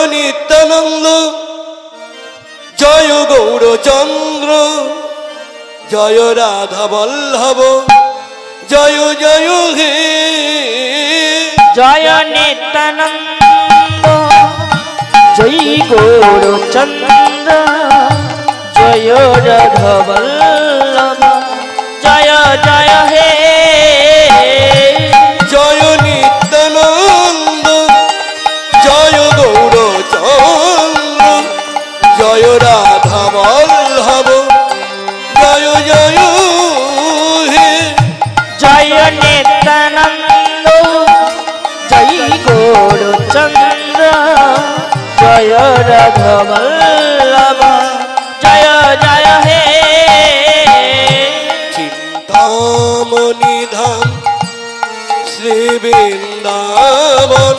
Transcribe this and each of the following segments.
নিত্যানন্দ জয় গৌরচন্দ্র জয় রাধা বল্লভ জয় জয় হে জয় নিত্যানন্দ জয় গৌরচন্দ্র জয় রাধা বল্লভ জয় জয় হে জয় নিত্যানন্দ জয় গৌরচন্দ্র জয় রাধা বল্লভ জয় জয় হে জয় নিত্যানন্দ জয় গৌরচন্দ্র জয় রাধা বল্লভ জয় জয় হে চিন্তামণি ধাম শ্রী বৃন্দাবন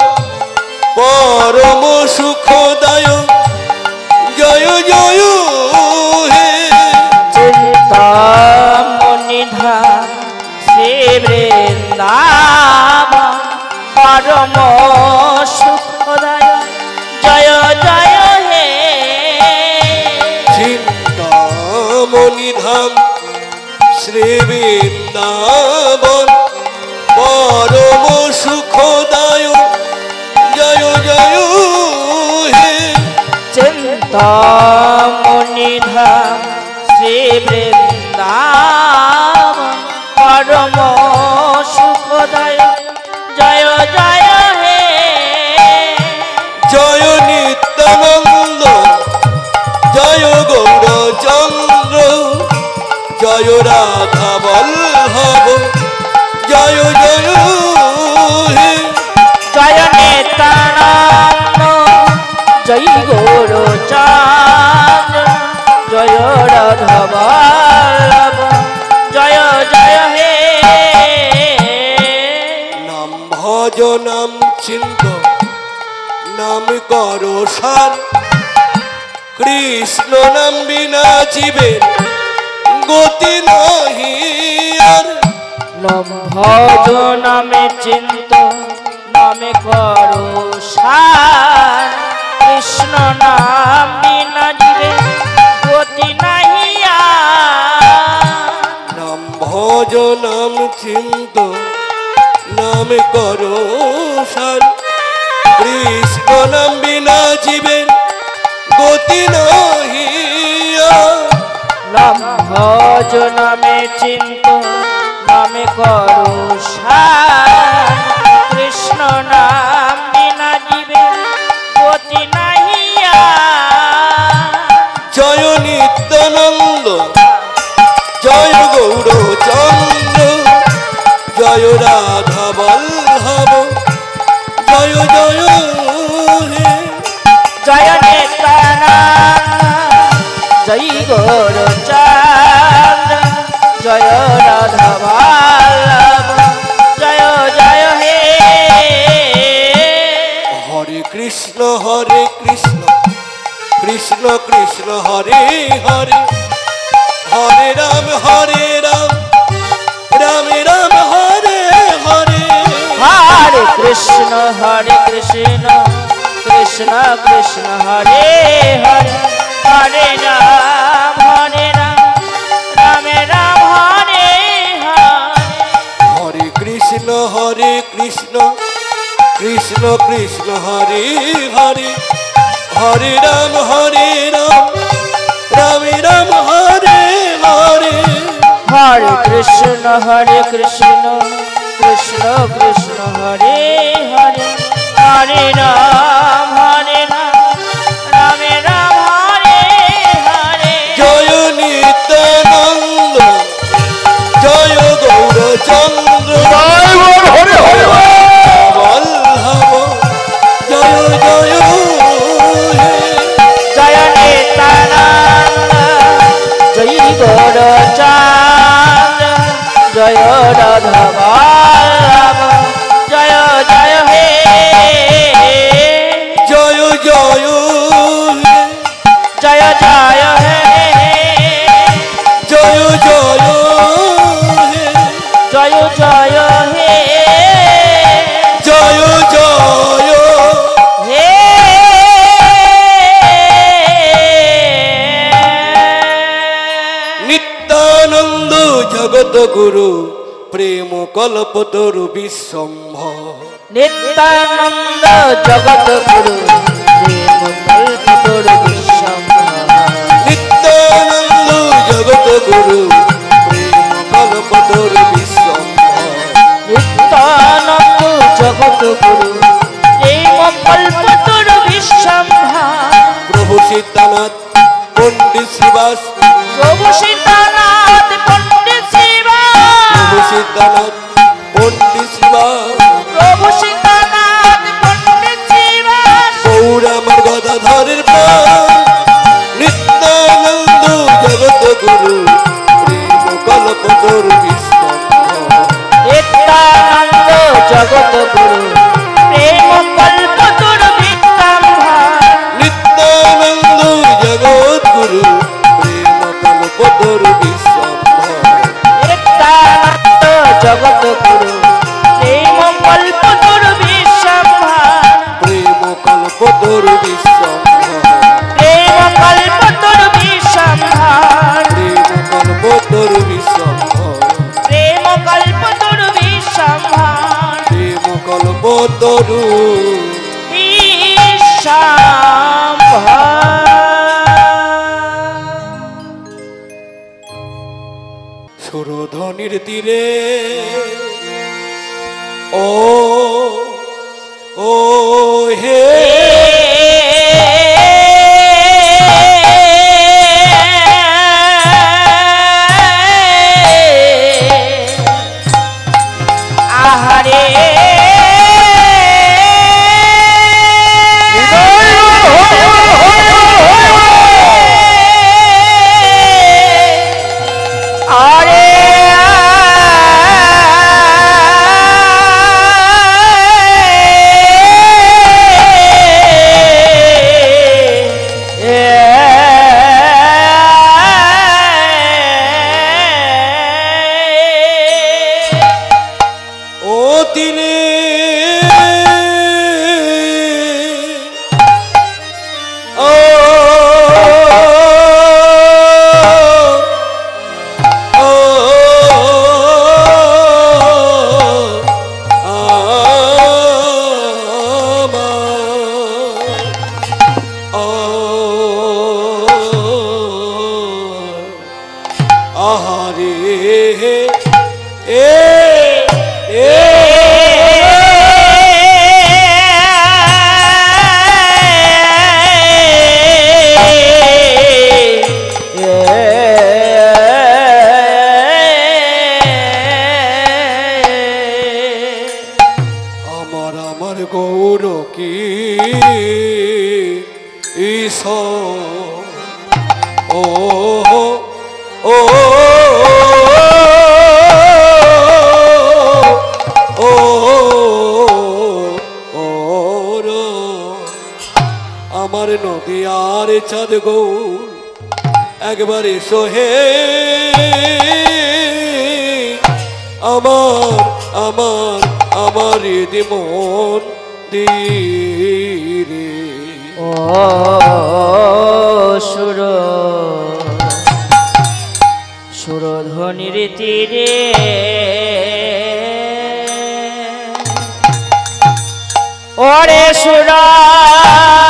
পরম সুখদায়ক জয় জয় হে চিন্তামণি ধাম শ্রী বৃন্দাবন পরম সুখদায়ক জয় জয় হে চিন্তামণি ধাম শ্রী বৃন্দাবন পরম সুখদায়ক জয় জয় হে চিন্তামণি ধাম শ্রী বৃন্দাবন পরম সুখদায়ক জয় জয় হে জয় নিত্যানন্দ জয় গৌরচন্দ্র জয় রাধা বল্লভ জয় জয় হে জয় নিত্যানন্দ জয় গৌরচন্দ্র জয় রাধা বল্লভ জয় জয় হে নাম ভজ নাম চিন্ত নাম করো সার কৃষ্ণ নাম বিনা জীবের গতি নাহি আর নাম ভজ নামে চিন্ত নামে করো সার কৃষ্ণ নাম বিনা জীবে গতি নাহি আর নাম ভজ নাম চিন্ত নাম করো সার কৃষ্ণ নাম বিনা জীবের গতি নাহি আর নাম ভজ নামে চিন্ত নামে করো সার কৃষ্ণ নাম বিনা জীবে গতি নাহি আর জয় নিত্যানন্দ জয় গৌরচন্দ্র জয় রাধা বল্লভ জয় জয় হে জয় নিত্যানন্দ জয় গৌরচন্দ্র জয় রাধা বল্লভ জয় জয় হে হরে কৃষ্ণ কৃষ্ণ কৃষ্ণ হরে হরে হরে রাম রাম রাম হরে হরে হরে কৃষ্ণ কৃষ্ণ কৃষ্ণ হরে হরে হরে রাম রাম রাম হরে হরে হরে কৃষ্ণ কৃষ্ণ কৃষ্ণ হরে হরে হরে রাম রাম রাম হরে হরে হরে কৃষ্ণ কৃষ্ণ কৃষ্ণ হরে হরে হরে রাম রাম রাম হরে হরে জয় নিত্যানন্দ জয় গৌরচন্দ্র হরে হরে বল্লভ জয় জয় হে জয় নিত্যানন্দ জয় গৌরচন্দ্র জয় রাধা বল্লভ জয় জয় হে জয় জয় হে জয় জয় হে জয় জয় হে জয় জয় হে জয় জয় হে জগত গুরু প্রেম কল্প তরু বিশ্বম্ভর নিত্যানন্দ জগত গুরু প্রেম কল্প তরু বিশ্বম্ভর নিত্যানন্দ জগত গুরু প্রেম কল্প তরু বিশ্বম্ভর নিত্যানন্দ জগত গুরু প্রেম কল্প তরু বিশ্বম্ভর প্রভু সীতানাথ পণ্ডিত শ্রীবাস প্রভু সীতানাথ পণ্ডিত শ্রীবাস প্রভু সীতানাথ পণ্ডিত শ্রীবাস প্রভু সীতানাথ পণ্ডিত শ্রীবাস গৌর আমার গদাধরের প্রাণ নিত্যানন্দ জগত গুরু প্রেম কল্প তরু বিশ্বম্ভর নিত্যানন্দ জগত গুরু প্রেম কল্প তরু বিশ্বম্ভর নিত্যানন্দ জগৎ গুরু প্রেম কল্প তরু বিশ্বম্ভর নিত্যানন্দ জগত গুরু প্রেম কল্প তরু বিশ্বম্ভর প্রেম কল্প তরু বিশ্বম্ভর প্রেম কল্প তরু বিশ্বম্ভর প্রেম কল্প তরু বিশ্বম্ভর প্রেম কল্প তরু বিশ্বম্ভর প্রেম কল্প তরু সুরধনির তীরে ও ও হে আহারে আমার নদিয়ার চাঁদ গৌর একবার এসো হে আমার আমার আমার মন দিরে ও সুর সুরধ্বনির তীরে ওরে সুরাধনে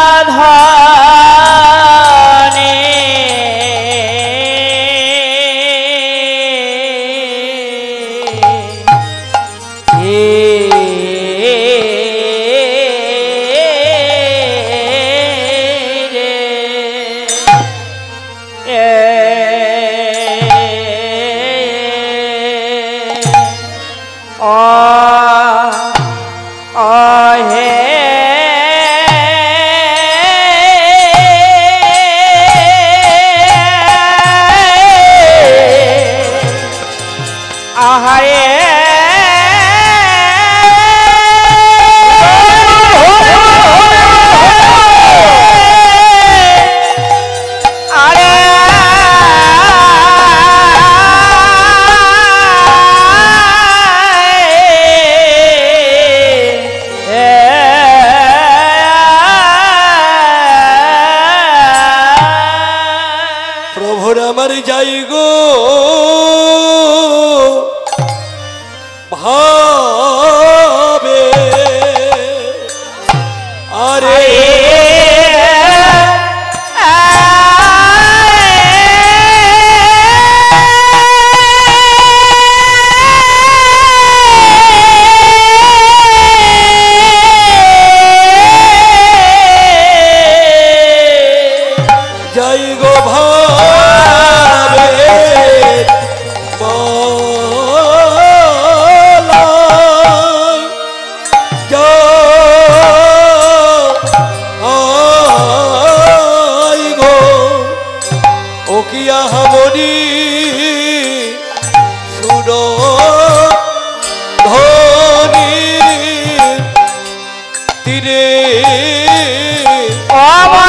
আমার যাই গো যাই গো ভাবে মালায় যাই গো ও কি আহামনি সুর ধনী তীরে অমরিয়া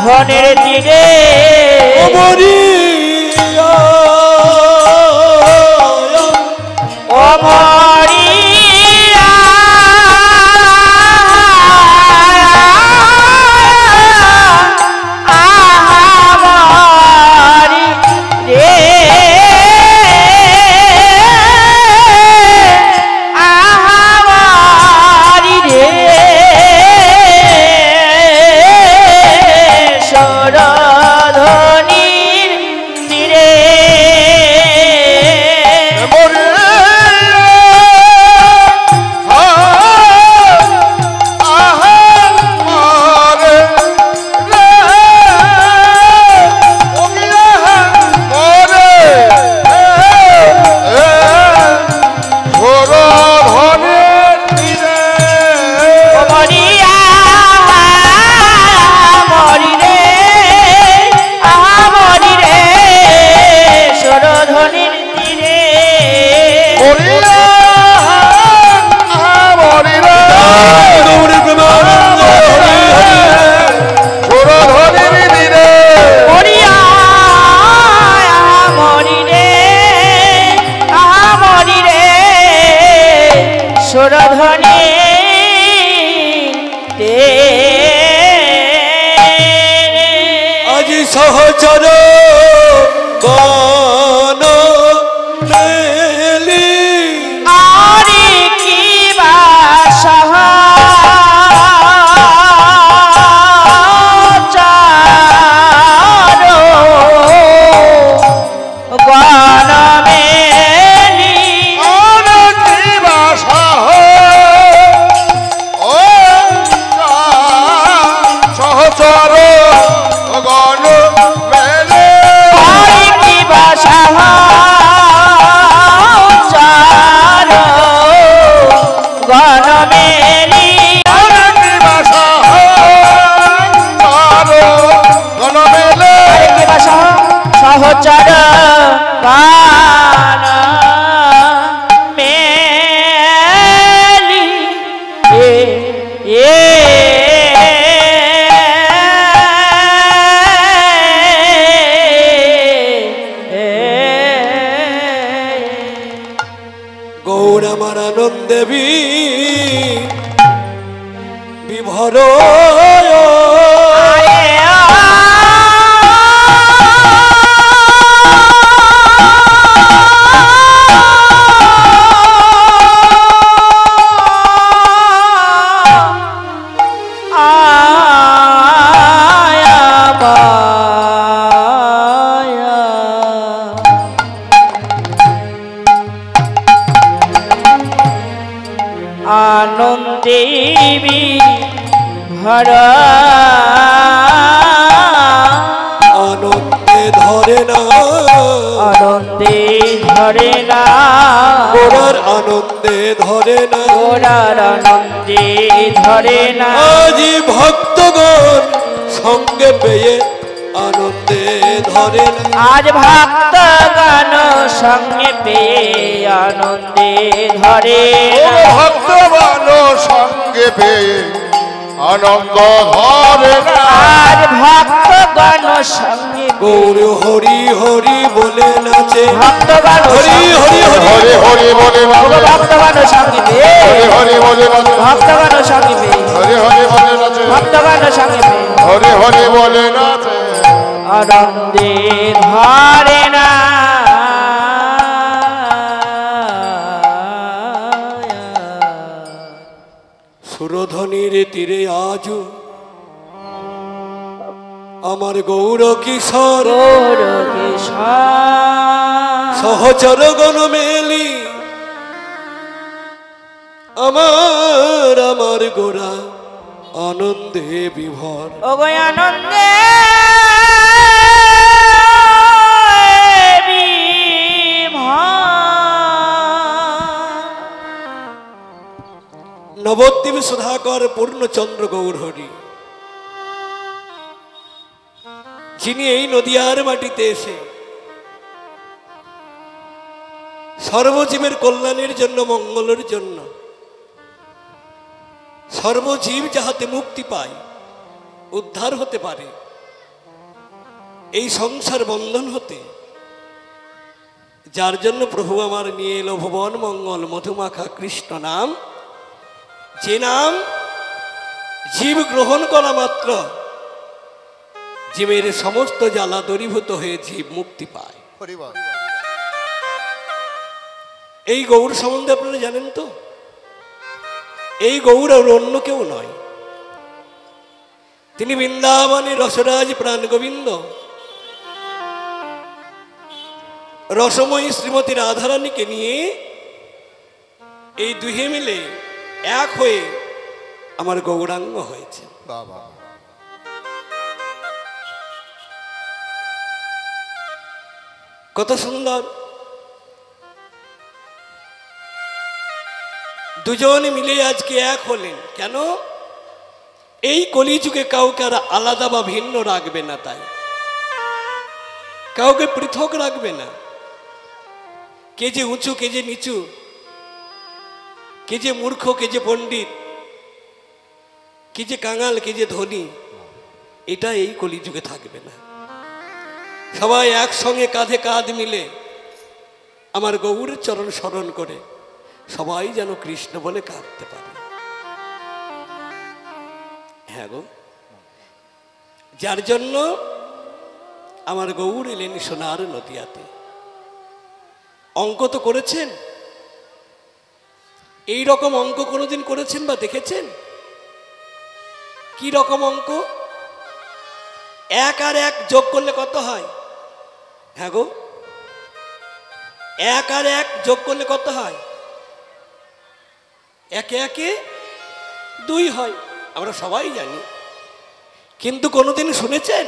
ধনের তীরে অমরিয়া অমরিয়া আহামরি রে আহামরি রে ধনির তীরে সুরধনী আজি সহচর গণ মেলি আরে কি বাসহ চারো গণ মেলি সহচর গণ মেলে আরে কি বাসহ চারো গণ মেলি সহচর গান মেলি এ গৌর আমার আনন্দেবী বিভর আনন্দেবী ভর আনন্দে ধরে না আনন্দে ধরে না গোরার আনন্দে ধরে না গোরার আনন্দে ধরে না আজি ভক্তগণ সঙ্গে পেয়ে আনন্দে ধরে না। আজ ভক্ত গান সঙ্গে পেয়ে আনন্দে ধরে ও ভক্তবান সঙ্গে পেয়ে আনন্দ ধরে না। আজ ভক্ত গান সঙ্গে গৌর হরি হরি বলে নাচে। ভক্ত গান হরি হরি হরি হরি হরি বলে নাচে। ভক্ত গান সঙ্গে পেয়ে হরি হরি বলে নাচে। ভক্ত গান সঙ্গে পেয়ে হরি হরি বলে নাচে। ভক্ত গান সঙ্গে পেয়ে হরি হরি বলে নাচে। আনন্দে ধরে না। সুরধনির তীরে আজ আমার গৌর কিশোর গৌর কিশোর সহচর গণ মেলি আমার গোরা আনন্দে বিভোর। ওগো আনন্দে নবদ্বীপ সুধাকর পূর্ণচন্দ্র গৌর হরি, যিনি এই নদিয়ার মাটিতে এসে সর্বজীবের কল্যাণের জন্য, মঙ্গলের জন্য, সর্বজীব যাহাতে মুক্তি পায়, উদ্ধার হতে পারে, এই সংসার বন্ধন হতে, যার জন্য প্রভু আমার নিয়ে এলো ভুবন মঙ্গল মধুমাখা কৃষ্ণ নাম, যে নাম জীব গ্রহণ করা মাত্র জীবের সমস্ত জ্বালা দূরীভূত হয়ে জীব মুক্তি পায়। এই গৌর সম্বন্ধে আপনারা জানেন তো? এই গৌর আর অন্য কেউ নয়। তিনি বৃন্দাবনে রসরাজ প্রাণ গোবিন্দ, রসময়ী শ্রীমতী রাধারানীকে নিয়ে এই দুহে মিলে এক হয়ে আমার গৌরাঙ্গ হয়েছে। কত সুন্দর! দুজন মিলে আজকে এক হলেন। কেন? এই কলিযুগে কাউকে আর আলাদা বা ভিন্ন রাখবে না, তাই কাউকে পৃথক রাখবে না। কে যে উঁচু, কে যে নিচু, কে যে মূর্খ, কে যে পণ্ডিত, কে যে কাঙাল, কে যে ধনী, এটা এই কলিযুগে থাকবে না। সবাই একসঙ্গে কাঁধে কাঁধ মিলে আমার গৌরের চরণ স্মরণ করে সবাই যেন কৃষ্ণ বলে কাঁদতে পারে। হ্যাঁ গো, যার জন্য আমার গৌর এলেন সোনার নদিয়াতে। অঙ্ক তো করেছেন, এই রকম অঙ্ক কোনোদিন করেছেন বা দেখেছেন? কি রকম অঙ্ক? 1 আর 1 যোগ করলে কত হয়? হ্যাঁ গো, 1 আর 1 যোগ করলে কত হয়? 1 এ 1 2 হয়, আমরা সবাই জানি। কিন্তু কোনোদিন শুনেছেন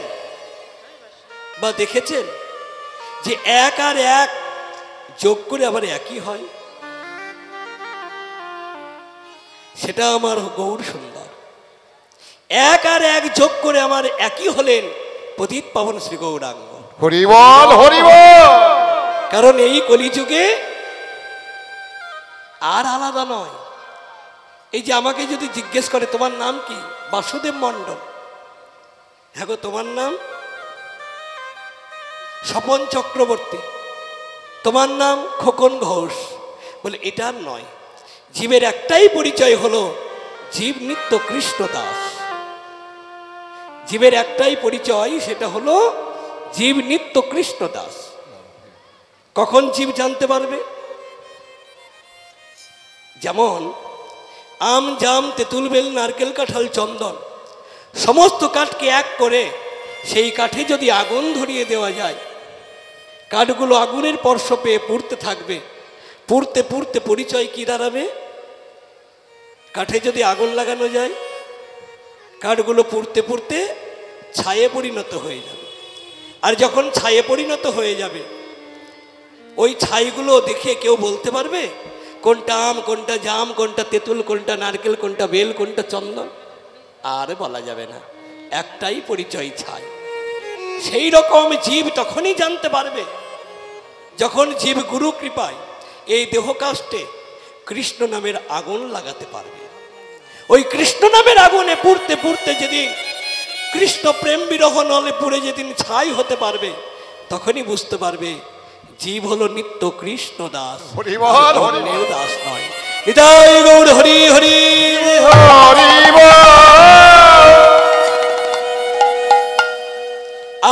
বা দেখেছেন যে 1 আর 1 যোগ করে আবার একই হয়? সেটা আমার গৌর সুন্দর। 1 আর 1 যোগ করে আমার একই হলেন পতিত পাবন শ্রী গৌরাঙ্গ। হরি বল, হরি বল। কারণ এই কলিযুগে আর আলাদা নয়। এই যে আমাকে যদি জিজ্ঞেস করে তোমার নাম কি? বাসুদেব মণ্ডল। হ্যাঁ গো, তোমার নাম? স্বপন চক্রবর্তী। তোমার নাম? খোকন ঘোষ। বলে এটা নয়, জীবের একটাই পরিচয় হলো জীব নিত্য কৃষ্ণ দাস। জীবের একটাই পরিচয়, সেটা হলো জীব নিত্য কৃষ্ণ দাস। কখন জীব জানতে পারবে? যেমন আম, জাম, তেঁতুল, বেল, নারকেল, কাঁঠাল, চন্দন, সমস্ত কাঠকে এক করে সেই কাঠে যদি আগুন ধরিয়ে দেওয়া যায়, কাঠগুলো আগুনের স্পর্শ পেয়ে পুড়তে থাকবে। পুড়তে পুড়তে পরিচয় কি দাঁড়াবে? কাঠে যদি আগুন লাগানো যায়, কাঠগুলো পুড়তে পুড়তে ছায়ে পরিণত হয়ে যাবে। আর যখন ছায়ে পরিণত হয়ে যাবে, ওই ছাইগুলো দেখে কেউ বলতে পারবে কোনটা আম, কোনটা জাম, কোনটা তেঁতুল, কোনটা নারকেল, কোনটা বেল, কোনটা চন্দন? আর বলা যাবে না। একটাই পরিচয়, ছাই। সেই রকম জীব তখনই জানতে পারবে যখন জীব গুরু কৃপায় এই দেহকাষ্টে কৃষ্ণ নামের আগুন লাগাতে পারবে। ওই কৃষ্ণ নামের আগুনে পুড়তে পুড়তে যেদিন কৃষ্ণ প্রেম বিরহ নলে পুড়ে যেদিন ছাই হতে পারবে, তখনই বুঝতে পারবে জীব হলো নিত্য কৃষ্ণ দাস, হরি বল, হরি অন্যের দাস নয়। নিতাই গৌর হরি হরি। হরি বল।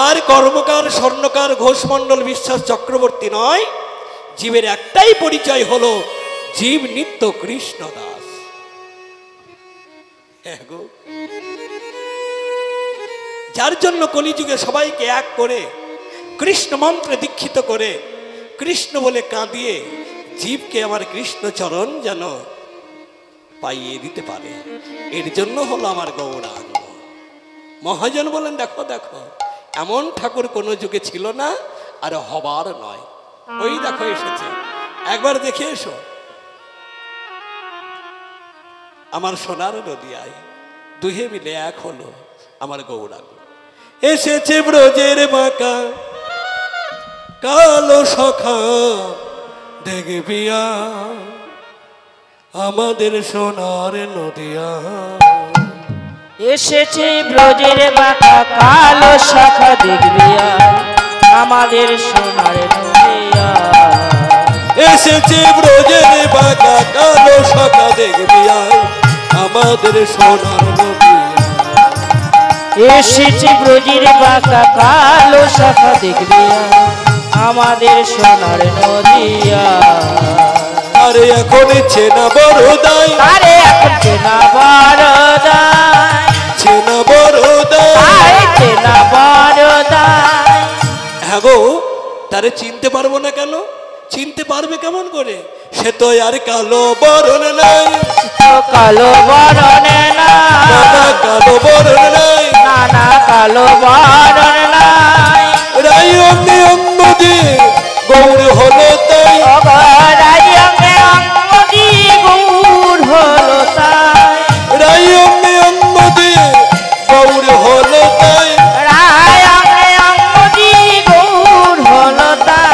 আর কর্মকার স্বর্ণকার ঘোষমণ্ডল বিশ্বাস চক্রবর্তী নয়, জীবের একটাই পরিচয় হলো জীব নিত্য কৃষ্ণ দাস। যার জন্য কলিযুগে সবাইকে এক করে কৃষ্ণ মন্ত্রে দীক্ষিত করে কৃষ্ণ বলে কাঁদিয়ে জীবকে আমার কৃষ্ণ চরণ যেন পাইয়ে দিতে পারে, এর জন্য হলো আমার গৌরাঙ্গ। মহাজন বলেন, দেখো দেখো, এমন ঠাকুর কোনো যুগে ছিল না, আর হবার নয়। ওই দেখো এসেছে, একবার দেখে এসো আমার সোনার নদিয়ায়, দুহে মিলে এক হলো আমার গৌরাঙ্গ। এসেছে ব্রজের বাঁকা কালো সখা, দেখবি আমাদের সোনার নদিয়া। এসেছে ব্রজের বাঁকা কালো শাখা, দেখবি আমাদের সোনার নদিয়া। এসেছে ব্রজের বাঁকা কালো সখা, দেখবি আমাদের সোনার নদিয়া। এসেছে ব্রজের বাঁকা কালো শাখা, দেখবি আমাদের সোনার নদিয়া। আরে এখন চেনা বড় দায়, আরে এখন চেনা বড় দায়, চেনা বড় দায়, চেনা বড় দায়। হ্যাঁ গো, তারে চিনতে পারবো না কেন? চিনতে পারবে কেমন করে? সে তো আর কালো বরণ নাই, কালো বরণে না, কালো বরণ নাই, নানা কালো বরণ নাই। রাই অঙ্গে অঙ্গ দিয়ে গৌর হলো তাই, রাই অঙ্গে অঙ্গ দিয়ে গৌর হলো তাই, রাই অঙ্গে অঙ্গ দিয়ে গৌর হলো তাই। রাই অঙ্গে অঙ্গ দিয়ে গৌর হলো তাই।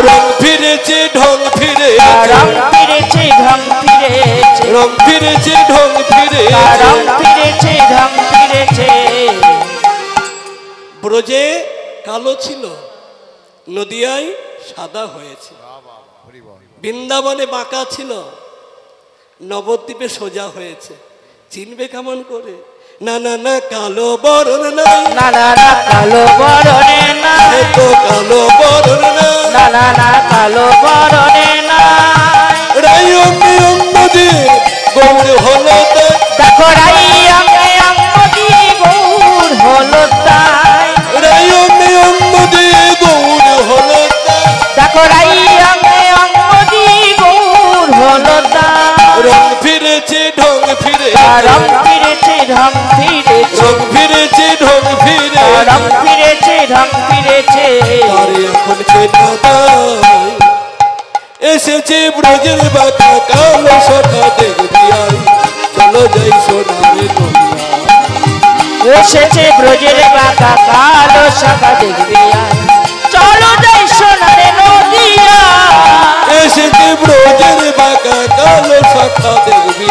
রং ফিরেছে ঢং ফিরে, রং ফিরেছে ঢং ফিরেছে, রং ফিরেছে ঢং ফিরে, রং ফিরেছে ঢং ফিরেছে। ব্রজে কালো ছিল, নদিয়ায় সাদা হয়েছে। বৃন্দাবনে বাঁকা ছিল, নবদ্বীপে সোজা হয়েছে। চিনবে কেমন করে? না না না কালো বরণ নাই, না না না কালো বরণে না, তো কালো বরণ নাই, না না না কালো বরণে না। রাই অঙ্গে অঙ্গ দিয়ে গৌর হলো তাই, দেখো রাই অঙ্গে অঙ্গ দিয়ে গৌর হলো তাই, রাই অঙ্গে অঙ্গ দিয়ে গৌর হলো তাই। দেখো রাই অঙ্গে অঙ্গ দিয়ে গৌর হলো তাই। রং ফিরেছে ঢং ফিরে, রং ফিরেছে ঢং ফিরেছে, রং ফিরেছে ঢং ফিরে, রং ফিরেছে ঢং ফিরেছে। আরে এখন চেনা দায়, এসেছে ব্রজের বাঁকা কালো সখা, দেখবি চলো যাই সোনার নদিয়া। এসেছে ব্রজের বাঁকা কালো শাখা, দেখবি চলো যাই সোনার নদিয়া। এসেছে ব্রজের বাঁকা কালো সখা, দেখবি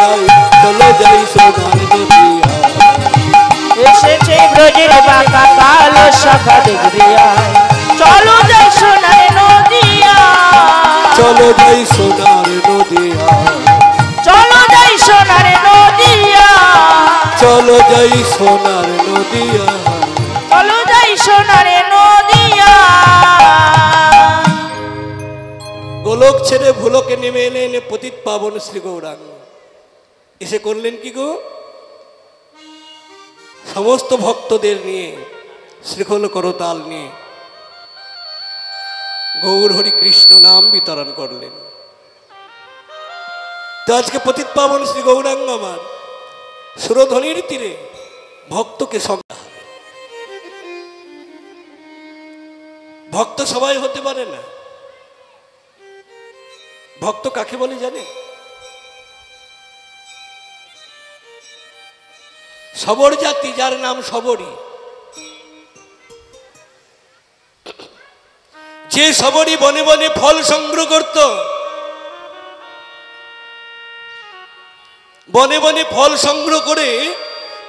চলো যাই সোনার নদিয়া। এসেছে ব্রজের বাঁকা কালো শাখা, দেখবি চলো যাই সোনার নদিয়া। চলো যাই সোনার নদিয়া, চলো যাই সোনার নদিয়া, চলো যাই সোনার নদিয়া। চলো যাই সোনার নদিয়া। গোলক ছেড়ে ভুলকে নেমে এলেন পতিত পাবন শ্রী গৌরাঙ্গ। এসে করলেন কি গো? সমস্ত ভক্তদের নিয়ে শ্রীখোল করতাল নিয়ে গৌর হরি কৃষ্ণ নাম বিতরণ করলেন। তো আজকে পতিত পাবন শ্রী গৌরাঙ্গ আমার সুরধ্বনির তীরে ভক্তকে সঙ্গে হবে। ভক্ত সবাই হতে পারে না। ভক্ত কাকে বলে জানে? সবর জাতি, যার নাম সবরী। যে সবরই বনে বনে ফল সংগ্রহ করত, বনে বনে ফল সংগ্রহ করে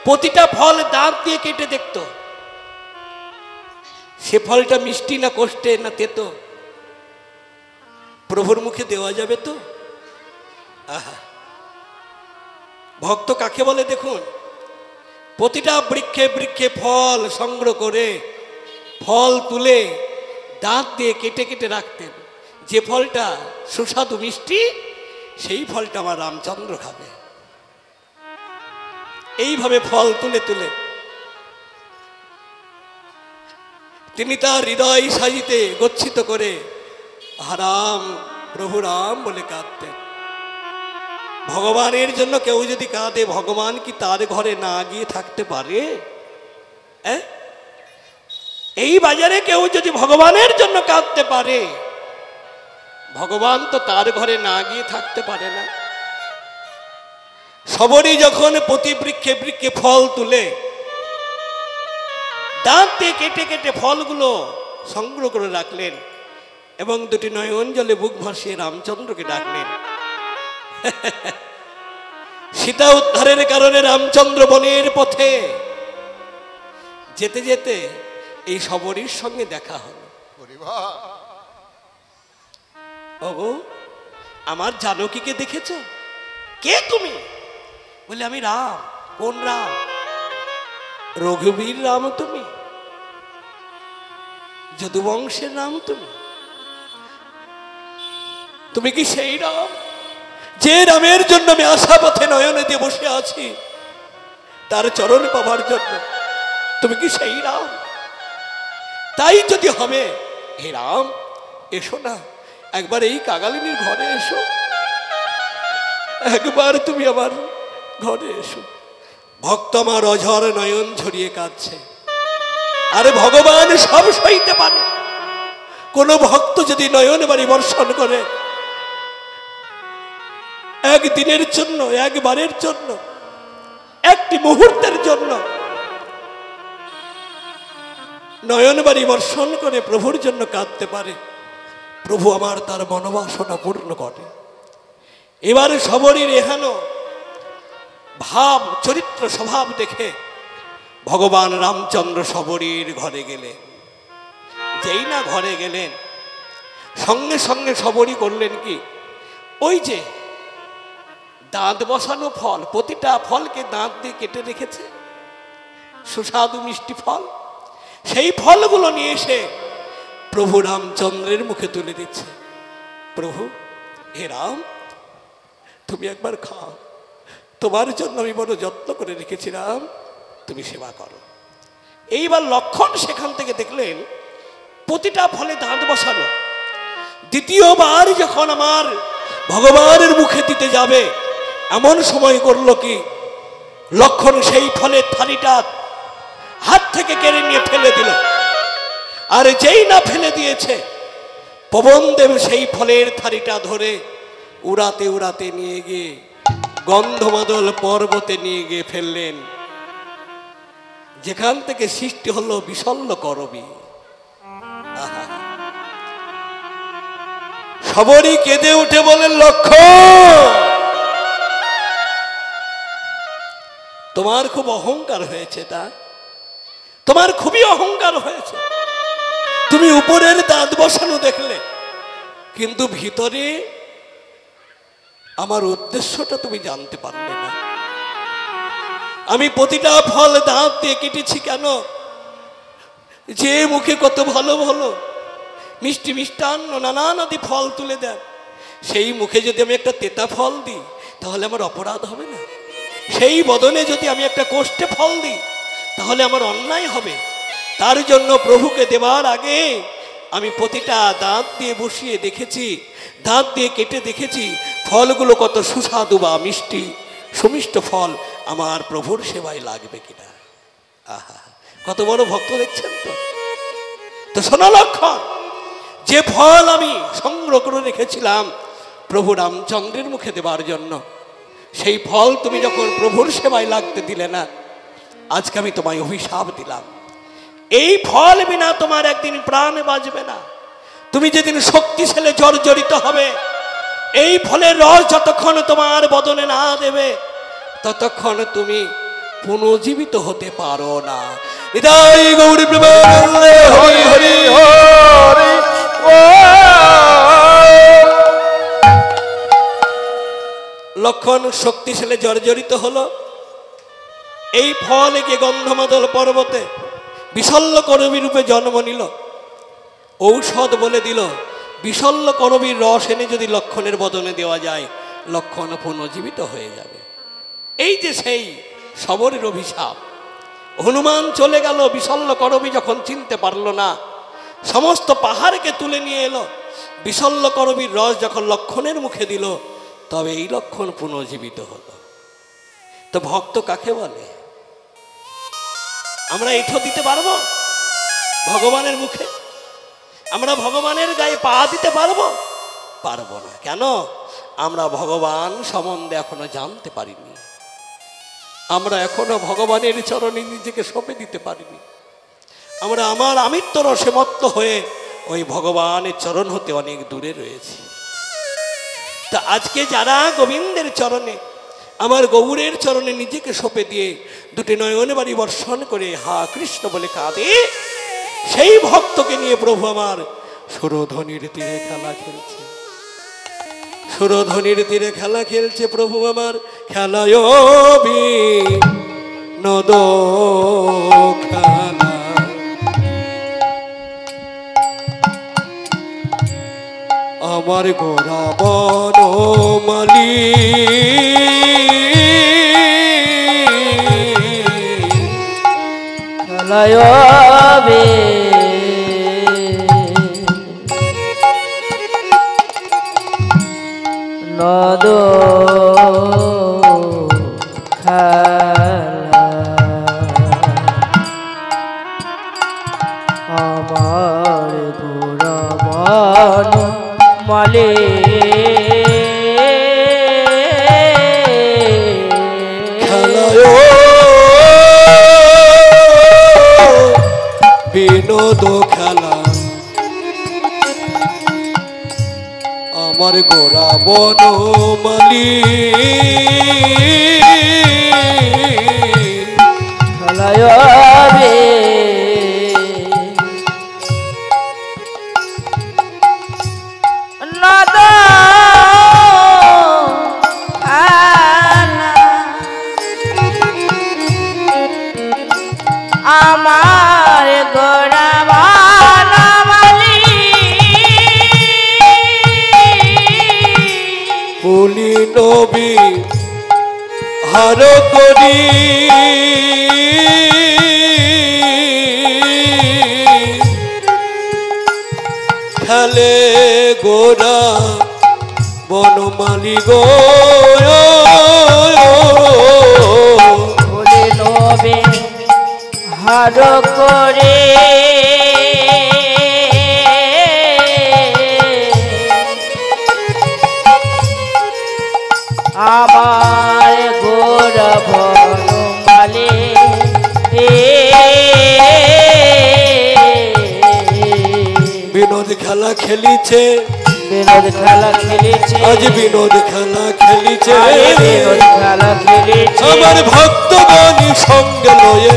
প্রতিটা ফল দাঁত দিয়ে কেটে দেখত সে ফলটা মিষ্টি না কষ্টে না তেতো, প্রভুর মুখে দেওয়া যাবে তো। আহা, ভক্ত কাকে বলে দেখুন, প্রতিটা বৃক্ষে বৃক্ষে ফল সংগ্রহ করে ফল তুলে দাঁত দিয়ে কেটে কেটে রাখতেন, যে ফলটা সুস্বাদু মিষ্টি সেই ফলটা আমার রামচন্দ্র খাবে। এইভাবে ফল তুলে তুলে তিনি তার হৃদয় সাজিতে গচ্ছিত করে রাম প্রভু রাম বলে কাঁদতেন। ভগবানের জন্য কেউ যদি কাঁদে, ভগবান কি তার ঘরে না গিয়ে থাকতে পারে? এই বাজারে কেউ যদি ভগবানের জন্য কাঁদতে পারে, ভগবান তো তার ঘরে না গিয়ে থাকতে পারে না। সবরই যখন প্রতি বৃক্ষে বৃক্ষে ফল তুলে দাঁত দিয়ে কেটে কেটে ফলগুলো সংগ্রহ করে রাখলেন এবং দুটি নয়ন জলে বুক ভাসিয়ে রামচন্দ্রকে ডাকলেন। সীতা উদ্ধারের কারণে রামচন্দ্র বনের পথে যেতে যেতে এই সবরীর সঙ্গে দেখা হলো। ওগো, আমার জানকীকে দেখেছ? কে তুমি? বলে আমি রাম। কোন রাম? রঘুবীর রাম তুমি? যদুবংশের রাম তুমি? তুমি কি সেই রাম যে রামের জন্য আমি আশা পথে নয়নে দিয়ে বসে আছি তার চরণ পাবার জন্য? তুমি কি সেই রাম? তাই যদি হবে, হে রাম এসো না, একবার এই কাঙালিনীর ঘরে এসো, একবার তুমি আমার ঘরে এসো। ভক্ত আমার অঝর নয়ন ঝরিয়ে কাঁদছে। আরে ভগবান সব সইতে পারে। কোন ভক্ত যদি নয়ন বাড়ি বর্ষণ করে, একদিনের জন্য, একবারের জন্য, একটি মুহূর্তের জন্য নয়ন বাড়ি বর্ষণ করে প্রভুর জন্য কাঁদতে পারে, প্রভু আমার তার মনোবাসনা পূর্ণ করে। এবারে সবরীর এহেন ভাব চরিত্র স্বভাব দেখে ভগবান রামচন্দ্র সবরীর ঘরে গেলেন। যেই না ঘরে গেলেন, সঙ্গে সঙ্গে সবরী করলেন কি, ওই যে দাঁত বসানো ফল, প্রতিটা ফলকে দাঁত দিয়ে কেটে রেখেছে, সুস্বাদু মিষ্টি ফল, সেই ফলগুলো নিয়ে এসে প্রভু রামচন্দ্রের মুখে তুলে দিচ্ছে। প্রভু, হে রাম, তুমি একবার খাও, তোমার জন্য আমি বড় যত্ন করে রেখেছি রাম, তুমি সেবা করো। এইবার লক্ষণ সেখান থেকে দেখলেন প্রতিটা ফলে দাঁত বসানো। দ্বিতীয়বার যখন আমার ভগবানের মুখে দিতে যাবে, এমন সময় করলো কি, লক্ষণ সেই ফলের থালিটা হাত থেকে কেড়ে নিয়ে ফেলে দিল। আর যেই না ফেলে দিয়েছে, পবনদেব সেই ফলের থালিটা ধরে উড়াতে উড়াতে নিয়ে গিয়ে গন্ধমাদল পর্বতে নিয়ে গিয়ে ফেললেন, যেখান থেকে সৃষ্টি হলো বিশল্য করবী। সবরই কেঁদে উঠে বলেন, লক্ষণ, তোমার খুব অহংকার হয়েছে, তা তোমার খুবই অহংকার হয়েছে। তুমি উপরের দাঁত বসানো দেখলে, কিন্তু ভিতরে আমার উদ্দেশ্যটা তুমি জানতে পারলে না। আমি প্রতিটা ফল দাঁত দিয়ে কেটেছি কেন? যে মুখে কত ভালো ভালো মিষ্টি মিষ্টান্ন নানান আদি ফল তুলে দেন, সেই মুখে যদি আমি একটা তেতা ফল দিই তাহলে আমার অপরাধ হবে না? সেই বদলে যদি আমি একটা কোষ্ঠে ফল দিই তাহলে আমার অন্যায় হবে? তার জন্য প্রভুকে দেবার আগে আমি প্রতিটা দাঁত দিয়ে বসিয়ে দেখেছি, দাঁত দিয়ে কেটে দেখেছি ফলগুলো কত সুস্বাদু বা মিষ্টি সুমিষ্ট ফল আমার প্রভুর সেবায় লাগবে কিনা। আহা, কত বড় ভক্ত দেখছেন তো। তো শোনো লক্ষণ, যে ফল আমি সংগ্রহ করে রেখেছিলাম প্রভু রামচন্দ্রের মুখে দেবার জন্য, সেই ফল তুমি যখন প্রভুর সেবায় লাগতে দিলে না, আজকে আমি তোমায় অভিশাপ দিলাম। এই ফল বিনা তোমার একদিন প্রাণ বাঁচবে না। তুমি যেদিন শক্তিশালী জর্জরিত হবে, এই ফলের রস যতক্ষণ তোমার বদনে না দেবে ততক্ষণ তুমি পুনর্জীবিত হতে পারো না। হৃদয় গৌরী প্রেমানন্দে হরি হরি। হরি লক্ষণ শক্তিশালী জর্জরিত হলো। এই ফল গিয়ে গন্ধমাদল পর্বতে বিশল্য করবী রূপে জন্ম নিল। ঔষধ বলে দিল, বিশল্য করবীর রস এনে যদি লক্ষণের বদনে দেওয়া যায়, লক্ষণ পুনর্জীবিত হয়ে যাবে। এই যে সেই শবরের অভিশাপ। হনুমান চলে গেল, বিশল্য করবী যখন চিনতে পারল না, সমস্ত পাহাড়কে তুলে নিয়ে এলো। বিশল্য করবীর রস যখন লক্ষণের মুখে দিল, তবে এই লক্ষণ পুনর্জীবিত হলো। তো ভক্ত কাকে বলে? আমরা এঁঠো দিতে পারবো ভগবানের মুখে? আমরা ভগবানের গায়ে পা দিতে পারবো? পারবো না। কেন? আমরা ভগবান সম্বন্ধে এখনো জানতে পারিনি। আমরা এখনো ভগবানের চরণে নিজেকে সঁপে দিতে পারিনি। আমরা আমার আমিত্ব রসে মত্ত হয়ে ওই ভগবানের চরণ হতে অনেক দূরে রয়েছি। তা আজকে যারা গোবিন্দের চরণে, আমার গৌরের চরণে নিজেকে সঁপে দিয়ে দুটি নয়নে বাড়ি বর্ষণ করে হা কৃষ্ণ বলে কাঁদে, সেই ভক্তকে নিয়ে প্রভু আমার সুরধ্বনির তীরে খেলা খেলছে। সুরধ্বনির তীরে খেলা খেলছে প্রভু আমার। খেলায় নদ খেলা, আমার গোরা বনমালী খেলায় নদ খেলা, আমার গোরা বনমালী খেলায় বিনোদ খেলা, আমার গোরা বনমালী খেলায় নদ খেলা, আমার গোরা বনমালী পুলি নবী হার করি খেলে গোরা বনমালী গো, বলে নবে হার করে আমার গোরা বনমালী বিনোদ খেলা খেলিছে, বিনোদ খেলা খেলেছে, আজ বিনোদ খেলা খেলিছে, বিনোদ খেলা খেলেছে, আমার ভক্তগণী সঙ্গে লয়ে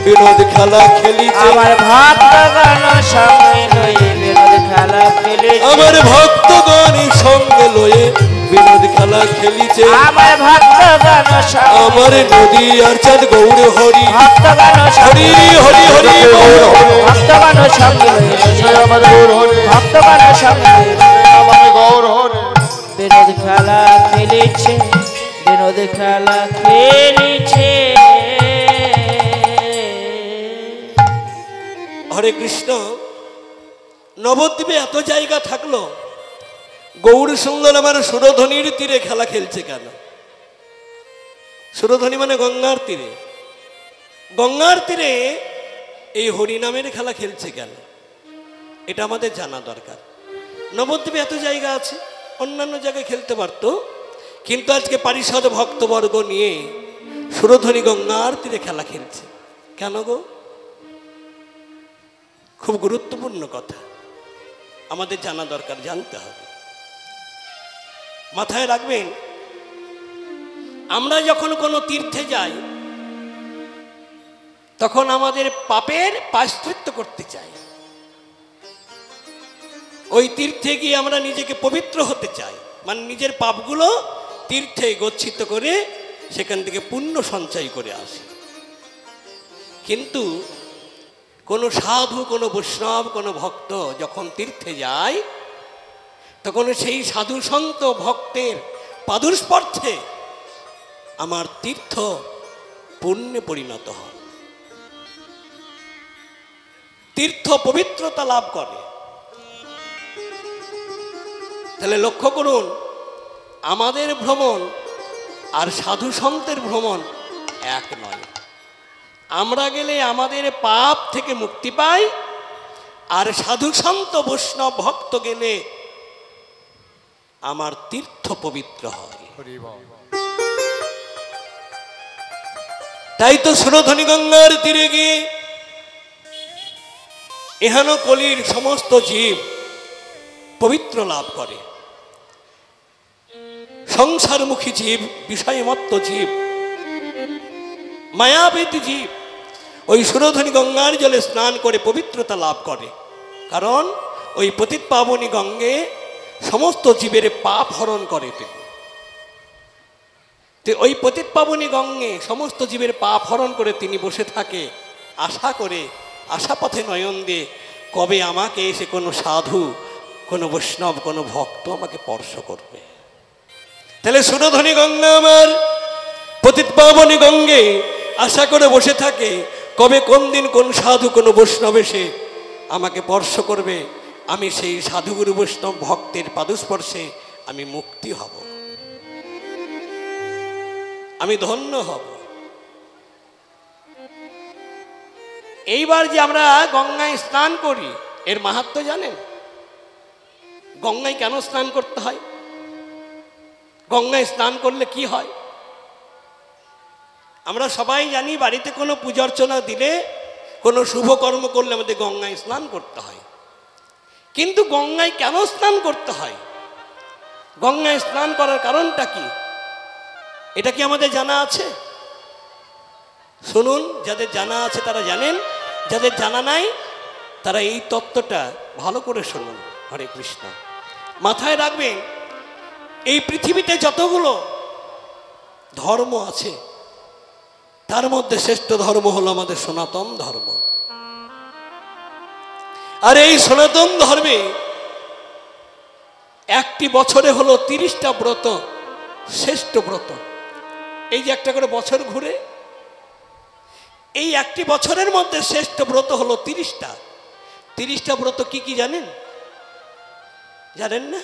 বিনোদ খেলা খেলিছে, আমার ভক্তগণ সঙ্গে লয়ে বিনোদ খেলা খেলেছে, আমার ভক্তগণী সঙ্গে লয়ে বিনোদ খেলা খেলিছে, আমার ভক্তগণ সঙ্গে, আমার নদী আর চাঁদ গৌর হরি ভক্তগণ হরি হরি হরি বল। ভক্তগণ সঙ্গে লয়ে ভক্তগণ সঙ্গে গৌর হরি বিনোদ খেলা খেলেছে, বিনোদ খেলা খেলেছে। হরে কৃষ্ণ। নবদ্বীপে এত জায়গা থাকলো, গৌর সুন্দর আমার সুরধ্বনির তীরে খেলা খেলছে কেন? সুরধ্বনি মানে গঙ্গার তীরে। গঙ্গার তীরে এই হরিনামের খেলা খেলছে কেন? এটা আমাদের জানা দরকার। নবদ্বীপে এত জায়গা আছে, অন্যান্য জায়গায় খেলতে পারত, কিন্তু আজকে পারিষদ ভক্তবর্গ নিয়ে সুরধ্বনি গঙ্গার তীরে খেলা খেলছে কেন গো? খুব গুরুত্বপূর্ণ কথা। আমাদের জানা দরকার, জানতে হবে। মাথায় রাখবেন, আমরা যখন কোনো তীর্থে যাই তখন আমাদের পাপের প্রায়শ্চিত্ত করতে চাই। ওই তীর্থে গিয়ে আমরা নিজেকে পবিত্র হতে চাই, মানে নিজের পাপগুলো তীর্থে গচ্ছিত করে সেখান থেকে পুণ্য সঞ্চয় করে আসি। কিন্তু কোনো সাধু, কোনো বৈষ্ণব, কোনো ভক্ত যখন তীর্থে যায় তখন সেই সাধু সন্ত ভক্তের পাদস্পর্শে আমার তীর্থ পুণ্যে পরিণত হয়, তীর্থ পবিত্রতা লাভ করে। তাহলে লক্ষ্য করুন, আমাদের ভ্রমণ আর সাধু সন্তের ভ্রমণ এক নয়। আমরা গেলে আমাদের পাপ থেকে মুক্তি পাই, আর সাধু সন্ত বৈষ্ণব ভক্ত গেলে আমার তীর্থ পবিত্র হয়। তাই তো সুরধনী গঙ্গার তীরে গিয়ে এহেন কলির সমস্ত জীব পবিত্র লাভ করে। সংসারমুখী জীব, বিষয়মত্ত জীব, মায়াবীত জীব ওই সুরধনী গঙ্গার জলে স্নান করে পবিত্রতা লাভ করে। কারণ ওই পতিত পাবনী গঙ্গে সমস্ত জীবের পাপ হরণ করে। ওই পতিত পাবনী গঙ্গে সমস্ত জীবের পাপ হরণ করে তিনি বসে থাকে, আশা করে, আশা পথে নয়ন দিয়ে কবে আমাকে এসে কোনো সাধু, কোনো বৈষ্ণব, কোনো ভক্ত আমাকে স্পর্শ করবে। তাহলে সুরধনী গঙ্গা আমার পতিত পাবনী গঙ্গে আশা করে বসে থাকে কবে কোন দিন কোন সাধু, কোনো বৈষ্ণব এসে আমাকে স্পর্শ করবে, আমি সেই সাধুগুরু বৈষ্ণব ভক্তের পাদস্পর্শে আমি মুক্তি হব, আমি ধন্য হব। এইবার যে আমরা গঙ্গায় স্নান করি, এর মাহাত্ম্য জানেন? গঙ্গায় কেন স্নান করতে হয়? গঙ্গায় স্নান করলে কি হয়? আমরা সবাই জানি, বাড়িতে কোনো পূজা অর্চনা দিলে, কোনো শুভ কর্ম করলে আমাদের গঙ্গায় স্নান করতে হয়। কিন্তু গঙ্গায় কেন স্নান করতে হয়? গঙ্গায় স্নান করার কারণটা কি? এটা কি আমাদের জানা আছে? শুনুন, যাদের জানা আছে তারা জানেন, যাদের জানা নাই তারা এই তত্ত্বটা ভালো করে শুনুন। হরে কৃষ্ণ। মাথায় রাখবেন, এই পৃথিবীতে যতগুলো ধর্ম আছে তার মধ্যে শ্রেষ্ঠ ধর্ম হলো আমাদের সনাতন ধর্ম। আর এই সনাতন ধর্মে একটি বছরে হলো 30টা ব্রত শ্রেষ্ঠ ব্রত। এই যে একটা করে বছর ঘুরে, এই একটি বছরের মধ্যে শ্রেষ্ঠ ব্রত হলো 30টা। 30টা ব্রত কি কি জানেন? জানেন না?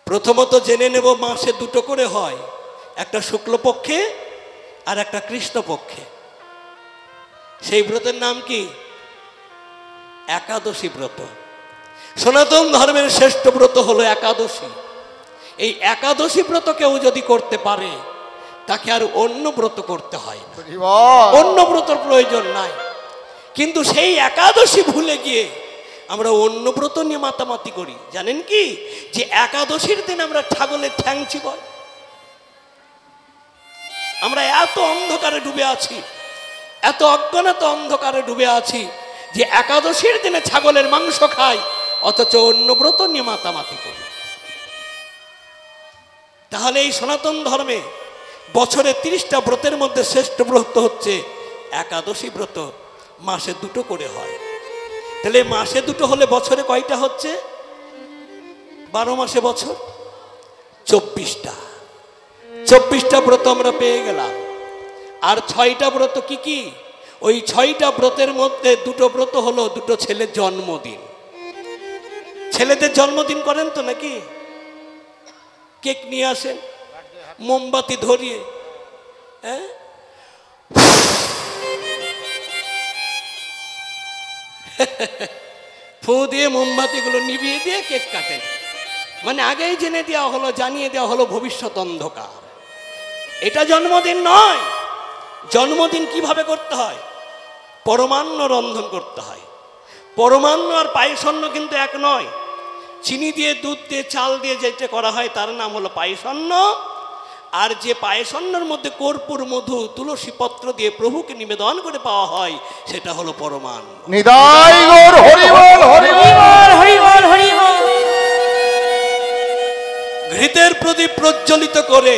প্রথমত জেনে নেব, মাসে 2টো করে হয়, একটা শুক্লপক্ষে আর একটা কৃষ্ণপক্ষে। সেই ব্রতের নাম কি? একাদশী ব্রত। সনাতন ধর্মের শ্রেষ্ঠ ব্রত হলো একাদশী। এই একাদশী ব্রত কেউ যদি করতে পারে তাকে আর অন্য ব্রত করতে হয় না, অন্য ব্রতর প্রয়োজন নাই। কিন্তু সেই একাদশী ভুলে গিয়ে আমরা অন্য ব্রত নিয়ে মাতামাতি করি। জানেন কি, যে একাদশীর দিন আমরা ছাগলের ঠ্যাং চিবাই। আমরা এত অন্ধকারে ডুবে আছি, এত অজ্ঞানত অন্ধকারে ডুবে আছি যে একাদশীর দিনে ছাগলের মাংস খাই, অথচ অন্য ব্রত নিয়ে মাতামাতি করি। তাহলে এই সনাতন ধর্মে বছরে 30টা ব্রতের মধ্যে শ্রেষ্ঠ ব্রত হচ্ছে একাদশী ব্রত। মাসে 2টো করে হয়। তাহলে মাসে 2টো হলে বছরে কয়টা হচ্ছে? 12 মাসে বছর 24টা। 24টা ব্রত আমরা পেয়ে গেলাম। আর 6টা ব্রত কি কি? ওই 6টা ব্রতের মধ্যে 2টো ব্রত হলো 2টো ছেলের জন্মদিন। ছেলেদের জন্মদিন করেন তো নাকি? কেক নিয়ে আসেন, মোমবাতি ধরিয়ে, হ্যাঁ, ফু দিয়ে মোমবাতিগুলো নিভিয়ে দিয়ে কেক কাটেন। মানে আগেই জেনে দেওয়া হলো, জানিয়ে দেওয়া হলো ভবিষ্যৎ অন্ধকার। এটা জন্মদিন নয়। জন্মদিন কিভাবে করতে হয়? পরমান্ন রন্ধন করতে হয়। পরমান্ন আর পায়েসান্ন কিন্তু এক নয়। চিনি দিয়ে, দুধ দিয়ে, চাল দিয়ে যেটা করা হয় তার নাম হলো পায়েসান্ন। আর যে পায়েসান্নর মধ্যে কর্পূর, মধু, তুলসী পত্র দিয়ে প্রভুকে নিবেদন করে পাওয়া হয় সেটা হলো পরমান্ন। নিতাই গৌর হরি বল হরি বল। হরি বল হরি বল। ঘৃতের প্রদীপ প্রজ্বলিত করে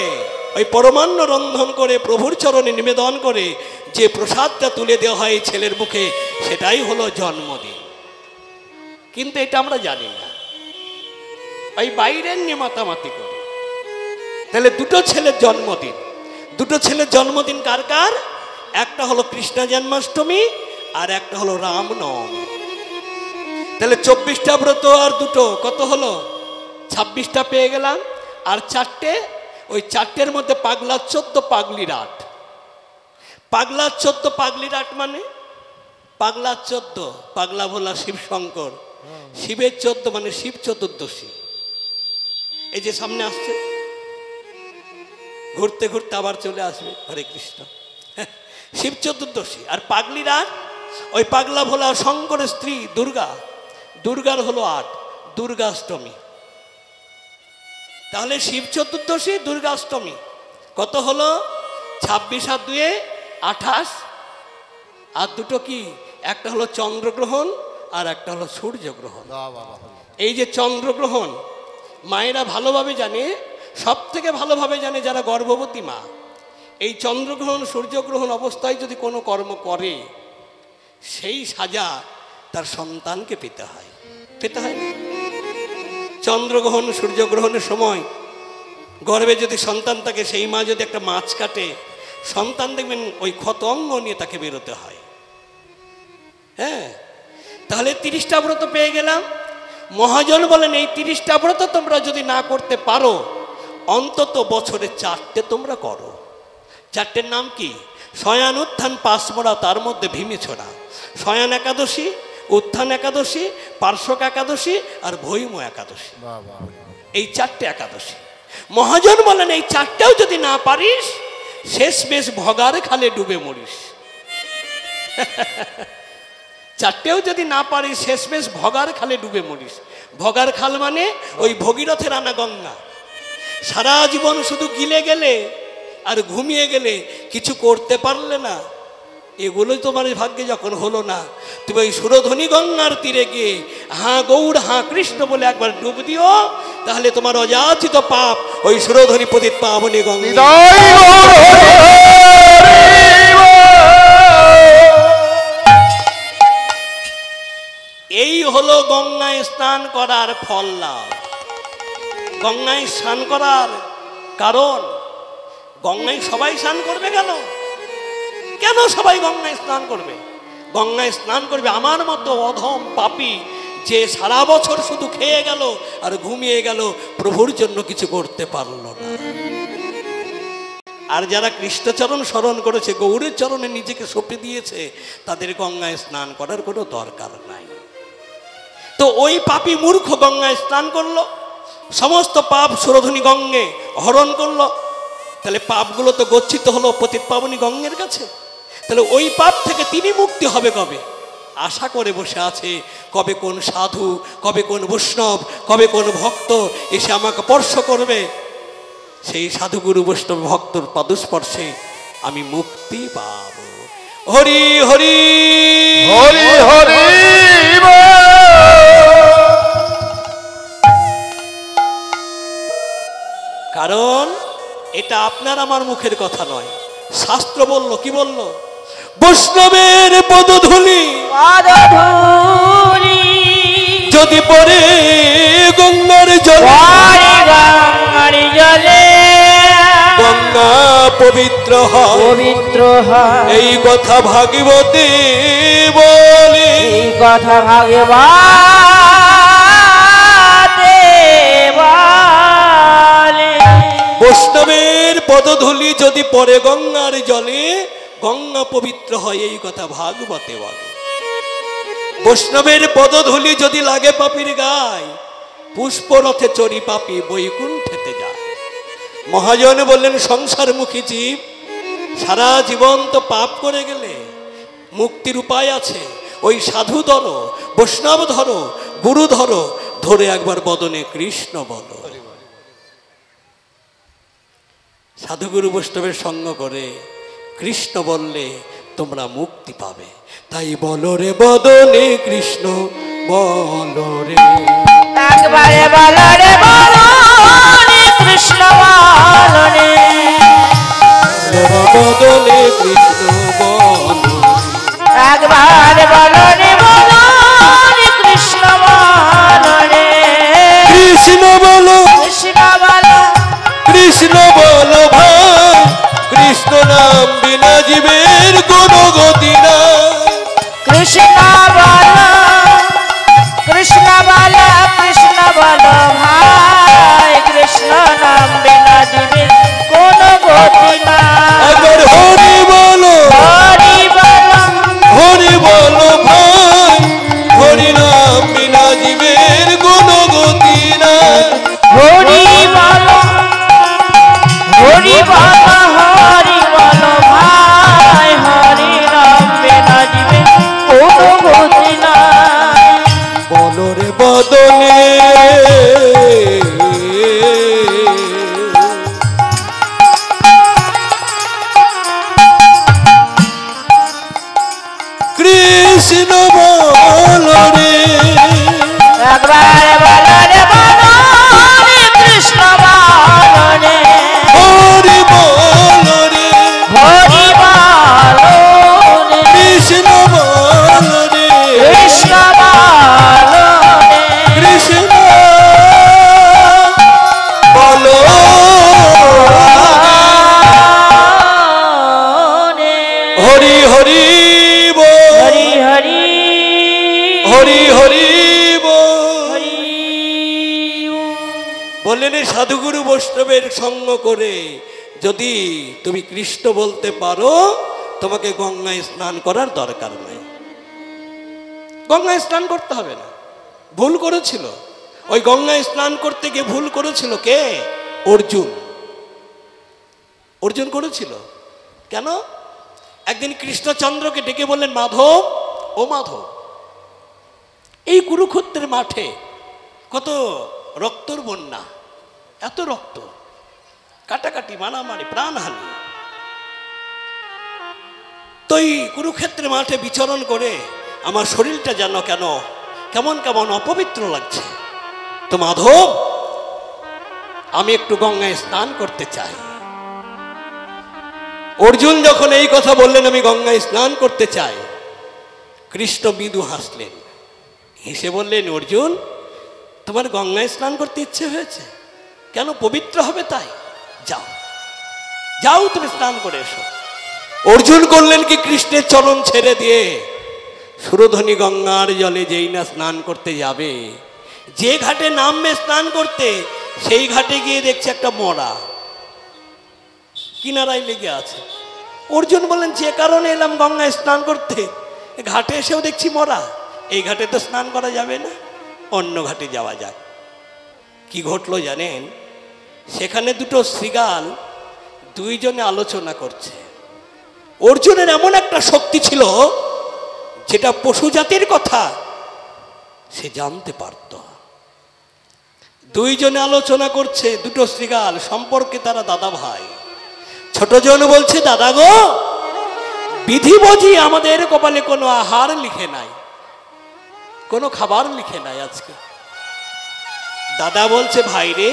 ওই পরমান্ন রন্ধন করে প্রভুর চরণে নিবেদন করে যে প্রসাদটা তুলে দেওয়া হয় ছেলের মুখে, সেটাই হলো জন্মদিন। কিন্তু এটা আমরা জানি না, ওই বাইরের নিয়ে মাতামাতি করে। তাহলে দুটো ছেলের জন্মদিন, দুটো ছেলের জন্মদিন কার কার? একটা হলো কৃষ্ণ জন্মাষ্টমী আর একটা হলো রামনবমী। তাহলে 24টা ব্রত আর দুটো কত হলো? 26টা পেয়ে গেলাম। আর 4টে, ওই 4টের মধ্যে পাগলা 14 পাগলির 8। পাগলা 14 পাগলির 8 মানে পাগলা 14, পাগলা ভোলা শিব শঙ্কর, শিবের 14 মানে শিব চতুর্দশী। এই যে সামনে আসছে, ঘুরতে ঘুরতে আবার চলে আসবে, হরে কৃষ্ণ, শিব চতুর্দশী। আর পাগলির 8, ওই পাগলা ভোলা শঙ্করের স্ত্রী দুর্গা, দুর্গার হলো 8, দুর্গাষ্টমী। তাহলে শিব চতুর্দশী, দুর্গাষ্টমী কত হলো? 26 আর 2 28। আর দুটো কি? একটা হলো চন্দ্রগ্রহণ আর একটা হলো সূর্যগ্রহণ। এই যে চন্দ্রগ্রহণ মায়েরা ভালোভাবে জানে, সব থেকে ভালোভাবে জানে যারা গর্ভবতী মা। এই চন্দ্রগ্রহণ, সূর্যগ্রহণ অবস্থায় যদি কোনো কর্ম করে, সেই সাজা তার সন্তানকে পেতে হয়, পেতে হয়। চন্দ্রগ্রহণ, সূর্যগ্রহণের সময় গর্ভে যদি সন্তান থাকে, সেই মা যদি একটা মাছ কাটে, সন্তান দেখবেন ওই ক্ষত অঙ্গ নিয়ে তাকে বেরোতে হয়। হ্যাঁ, তাহলে 30টা ব্রত পেয়ে গেলাম। মহাজন বলেন এই 30টা ব্রত তোমরা যদি না করতে পারো, অন্তত বছরে 4টে তোমরা করো। 4টের নাম কি? শয়ান, উত্থান, পাঁচমোড়া, তার মধ্যে ভীমিছোড়া। শয়ান একাদশী, উত্থান একাদশী, পার্শ্বক একাদশী আর ভৈম একাদশী। এই 4টে একাদশী। মহাজন বলেন এই 4টেও যদি না পারিস, শেষমেশ ভগার খালে ডুবে মরিস। 4টেও যদি না পারিস, শেষমেশ ভগার খালে ডুবে মরিস। ভগার খাল মানে ওই ভগীরথের আনা গঙ্গা। সারা জীবন শুধু গিলে গেলে আর ঘুমিয়ে গেলে, কিছু করতে পারলে না, এগুলোই তোমার ভাগ্যে যখন হলো না, তুমি ওই সুরধ্বনি গঙ্গার তীরে গিয়ে হাঁ গৌর হাঁ কৃষ্ণ বলে একবার ডুব দিও, তাহলে তোমার অযাচিত পাপ ওই সুরধ্বনি পতিত পাবনী গঙ্গা। এই হলো গঙ্গায় স্নান করার ফল লাভ। গঙ্গায় স্নান করার কারণ, গঙ্গায় সবাই স্নান করবে কেন? কেন সবাই গঙ্গায় স্নান করবে? গঙ্গায় স্নান করবে আমার মতো অধম পাপী, যে সারা বছর শুধু খেয়ে গেল আর ঘুমিয়ে গেল, প্রভুর জন্য কিছু করতে পারলো না। আর যারা কৃষ্ণচরণ স্মরণ করেছে, গৌরের চরণে নিজেকে সঁপে দিয়েছে, তাদের গঙ্গায় স্নান করার কোনো দরকার নাই। তো ওই পাপী মূর্খ গঙ্গায় স্নান করলো, সমস্ত পাপ সুরধ্বনি গঙ্গে হরণ করলো। তাহলে পাপগুলো তো গচ্ছিত হলো পতিত পাবনী গঙ্গের কাছে। তাহলে ওই পাপ থেকে তিনি মুক্তি হবে কবে? আশা করে বসে আছে কবে কোন সাধু, কবে কোন বৈষ্ণব, কবে কোন ভক্ত এসে আমাকে স্পর্শ করবে। সেই সাধুগুরু বৈষ্ণব ভক্তর পাদস্পর্শে আমি মুক্তি পাব। হরি হরি হরি হরি কারণ এটা আপনার আমার মুখের কথা নয়, শাস্ত্র বলল। কি বলল? বৈষ্ণবের পদধূলি যদি পড়ে গঙ্গার জলে, গঙ্গা পবিত্র হয়, পবিত্র হয়। এই কথা ভাগবতী বলে, এই কথা ভাগবতে বলে। বৈষ্ণবের পদধূলি যদি পড়ে গঙ্গার জলে, গঙ্গা পবিত্র হয়, এই কথা ভাগবতে বলে। বৈষ্ণবের পদধূলি যদি লাগে পাপীর গায়, পুষ্পরথে চড়ি পাপী বৈকুণ্ঠেতে যায়। মহাজন বললেন সংসারমুখী জীব সারা জীবন তো পাপ করে গেলে মুক্তির উপায় আছে। ওই সাধু ধরো, বৈষ্ণব ধরো, গুরু ধরো, ধরে একবার বদনে কৃষ্ণ বলো। সাধুগুরু বৈষ্ণবের সঙ্গ করে কৃষ্ণ বললে তোমরা মুক্তি পাবে। তাই বলো রে বদনে কৃষ্ণ বলো রে, একবারে বলো রে বদনে কৃষ্ণ বলো রে, বদনে কৃষ্ণ বলো, একবারে বলো রে বদনে কৃষ্ণ বলো রে, কৃষ্ণ বলো, কৃষ্ণ বলো, কৃষ্ণ বলো ভাই, কৃষ্ণ নাম বিনা জীবের কোনো গতি না। কৃষ্ণ বলো, কৃষ্ণ বলো, কৃষ্ণ বলো ভাই, কৃষ্ণ নাম বিনা জীবের কোনো গতি না। একবার হরি বলো, হরি বলো, হরি বলো ভাই, হরি নাম বিনা জীবের কোনো গতি না। হরি বলো, হরি বলো, হরি বলো ভাই, হরি নাম বিনা জীবের কোনো গতি না। বলো রে বদনে কৃষ্ণ বলো রে, একবার বলো রে বদনে কৃষ্ণ বলো রে, হরি বলো রে, হরি বলো রে, কৃষ্ণ বলো রে, কৃষ্ণ বলো রে, কৃষ্ণ বলো রে। হরি হরি বল, হরি হরি হরি হরি বল। হরি। বললেন এই সাধুগুরু বৈষ্ণবের সঙ্গ করে যদি তুমি কৃষ্ণ বলতে পারো, তোমাকে গঙ্গায় স্নান করার দরকার নেই। গঙ্গায় স্নান করতে হবে না। ভুল করেছিল, ওই গঙ্গায় স্নান করতে গিয়ে ভুল করেছিল কে? অর্জুন। অর্জুন করেছিল কেন? একদিন কৃষ্ণচন্দ্রকে ডেকে বললেন, মাধব, ও মাধব, এই কুরুক্ষেত্রের মাঠে কত রক্তর বন্যা, এত রক্ত, কাটাকাটি, মারামারি, প্রাণহানি, তো এই কুরুক্ষেত্রের মাঠে বিচরণ করে আমার শরীরটা যেন কেন কেমন কেমন অপবিত্র লাগছে। তো মাধব, আমি একটু গঙ্গায় স্নান করতে চাই। অর্জুন যখন এই কথা বললেন, আমি গঙ্গায় স্নান করতে চাই, কৃষ্ণ মৃদু হাসলেন, হেসে বললেন, অর্জুন, তোমার গঙ্গায় স্নান করতে ইচ্ছে হয়েছে, কেন? পবিত্র হবে তাই, যাও যাও, তুমি স্নান করে এসো। অর্জুন করলেন কি, কৃষ্ণের চরণ ছেড়ে দিয়ে সুরধ্বনি গঙ্গার জলে যেই না স্নান করতে যাবে, যে ঘাটে নামবে স্নান করতে, সেই ঘাটে গিয়ে দেখছে একটা মরা কিনারায় লেগে আছে। অর্জুন বললেন, যে কারণে এলাম গঙ্গায় স্নান করতে, ঘাটে এসেও দেখছি মরা, এই ঘাটে তো স্নান করা যাবে না, অন্য ঘাটে যাওয়া যাক। কি ঘটলো জানেন? সেখানে দুটো শৃগাল দুইজনে আলোচনা করছে। অর্জুনের এমন একটা শক্তি ছিল যেটা পশু জাতির কথা সে জানতে পারত। দুইজনে আলোচনা করছে, দুটো শৃগাল সম্পর্কে, তারা দাদা ভাই। ছোটজন বলছে, দাদা গো, বিধি বুঝি আমাদের কপালে কোনো আহার লিখে নাই, কোনো খাবার লিখে নাই আজকে। দাদা বলছে, ভাই রে,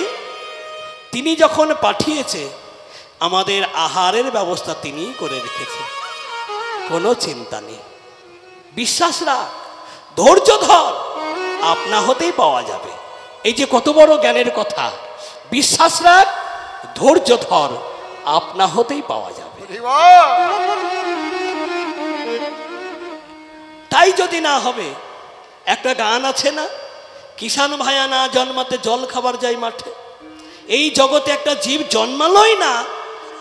তিনি যখন পাঠিয়েছে আমাদের আহারের ব্যবস্থা তিনিই করে রেখেছে, কোনো চিন্তা নেই, বিশ্বাস রাখ, ধৈর্য ধর, আপনা হতেই পাওয়া যাবে। এই যে কত বড় জ্ঞানের কথা, বিশ্বাস রাখ, ধৈর্য ধর, আপনা হতেই পাওয়া যাবে। তাই যদি না হবে, একটা গান আছে না, কিষান ভায়া না জন্মাতে জল খাবার যায় মাঠে। এই জগতে একটা জীব জন্মালোই না,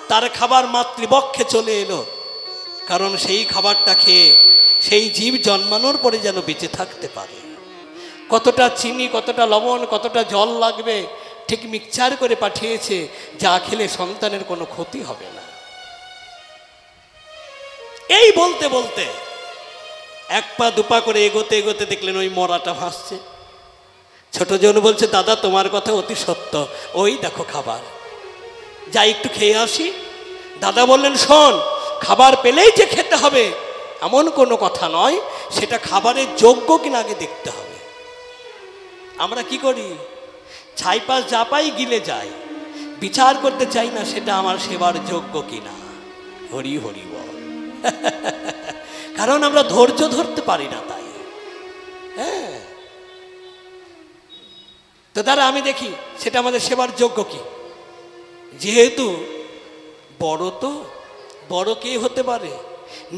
তার খাবার মাতৃবক্ষে চলে এলো, কারণ সেই খাবারটা খেয়ে সেই জীব জন্মানোর পরে যেন বেঁচে থাকতে পারে। কতটা চিনি, কতটা লবণ, কতটা জল লাগবে ঠিক মিক্সচার করে পাঠিয়েছে, যা খেলে সন্তানের কোনো ক্ষতি হবে না। এই বলতে বলতে এক পা দুপা করে এগোতে এগোতে দেখলেন ওই মরাটা ভাসছে। ছোট জন বলছে, দাদা তোমার কথা অতি সত্য, ওই দেখো খাবার, যাই একটু খেয়ে আসি। দাদা বললেন, শোন, খাবার পেলেই যে খেতে হবে এমন কোনো কথা নয়, সেটা খাবারের যোগ্য কিনা আগে দেখতে হবে। আমরা কি করি, ছাইপাশ যা পাই গিলে যাই, বিচার করতে চাই না সেটা আমার সেবার যোগ্য কিনা। হরি হরি বল। কারণ আমরা ধৈর্য ধরতে পারি না, তাই। হ্যাঁ, তো দাদা আমি দেখি সেটা আমাদের সেবার যোগ্য কি। যেহেতু বড়, তো বড় কে হতে পারে?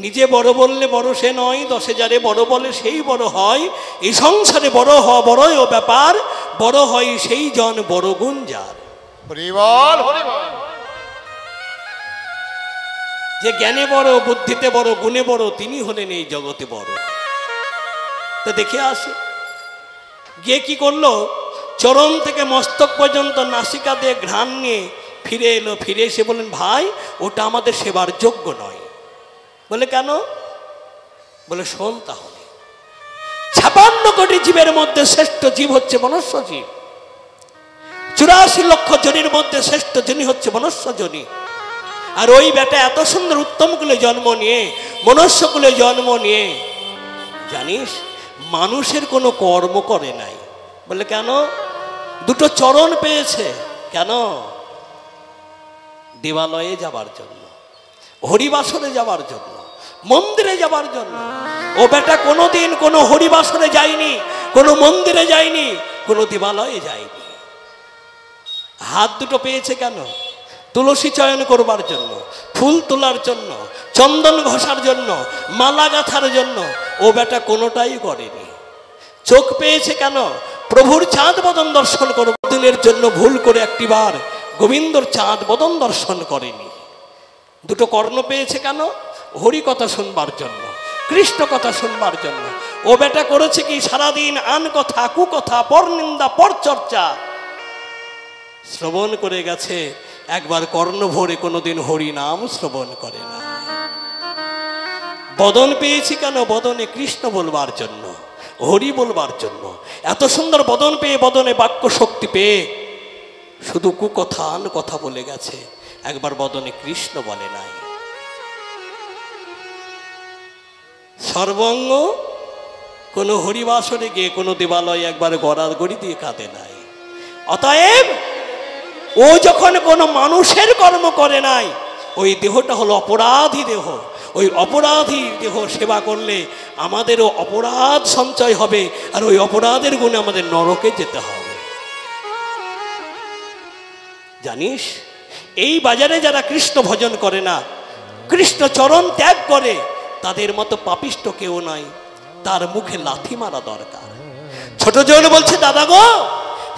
নিজে বড় বললে বড় সে নয়, 10,000-এ বড় বলে সেই বড় হয়। এই সংসারে বড় হওয়া বড়ই ও ব্যাপার, বড় হয় সেই জন বড় গুণ যার। হরি বল, হরি বল। যে জ্ঞানে বড়, বুদ্ধিতে বড়, গুণে বড়, তিনি হলেন এই জগতে বড়। তো দেখে আসি। গিয়ে কি করলো, চরণ থেকে মস্তক পর্যন্ত নাসিকা দিয়ে ঘ্রাণ নিয়ে ফিরে এলো। ফিরে এসে বললেন, ভাই ওটা আমাদের সেবার যোগ্য নয়। বলে কেন? বলে শোন তাহলে, 56 কোটি জীবের মধ্যে শ্রেষ্ঠ জীব হচ্ছে মনুষ্য জীব। 84 লক্ষ জনির মধ্যে শ্রেষ্ঠ জনি হচ্ছে মনুষ্য জনি। আর ওই বেটা এত সুন্দর উত্তম কুলে জন্ম নিয়ে, মনুষ্য কুলে জন্ম নিয়ে, জানিস মানুষের কোনো কর্ম করে নাই। বলে কেন? দুটো চরণ পেয়েছে। কেন? দেবালয়ে যাবার জন্য, হরিবাসরে যাবার জন্য, মন্দিরে যাবার জন্য। ও বেটা কোনোদিন কোনো হরিবাসরে যায়নি, কোনো মন্দিরে যায়নি, কোনো দেবালয়ে যায়নি। হাত দুটো পেয়েছে কেন? তুলসী চয়ন করবার জন্য, ফুল তোলার জন্য, চন্দন ঘষার জন্য, মালা গাঁথার জন্য। ও বেটা কোনোটাই করেনি। চোখ পেয়েছে কেন? প্রভুর চাঁদ বদন দর্শন করব দিনের জন্য ভুল করে একটিবার গোবিন্দর চাঁদ বদন দর্শন করেনি। দুটো কর্ণ পেয়েছে কেন? হরি কথা শুনবার জন্য, কৃষ্ণ কথা শুনবার জন্য। ও বেটা করেছে কি? সারাদিন আন কথা, কুকথা, পরনিন্দা, পরচর্চা শ্রবণ করে গেছে। একবার কর্ণ ভরে কোনোদিন হরি নাম শ্রবণ করে না। বদন পেয়েছি কেন? বদনে কৃষ্ণ বলবার জন্য, হরি বলবার জন্য। এত সুন্দর বদন পেয়ে, বদনে বাক্য শক্তি পেয়ে শুধু কুকথা আন কথা বলে গেছে, একবার বদনে কৃষ্ণ বলে নাই। সর্বঙ্গ কোনো হরিবাসরে গিয়ে, কোনো দেবালয়ে একবার গড়ার গড়ি দিয়ে কাঁদে নাই। অতএব ও যখন কোনো মানুষের কর্ম করে নাই, ওই দেহটা হলো অপরাধী দেহ। ওই অপরাধী দেহ সেবা করলে আমাদেরও অপরাধ সঞ্চয় হবে, আর ওই অপরাধের গুণে আমাদের নরকে যেতে হবে। জানিস, এই বাজারে যারা কৃষ্ণ ভজন করে না, কৃষ্ণ চরণ ত্যাগ করে, তাদের মতো পাপিষ্ট কেউ নাই। তার মুখে লাথি মারা দরকার। ছোট জন বলছে, দাদা গো,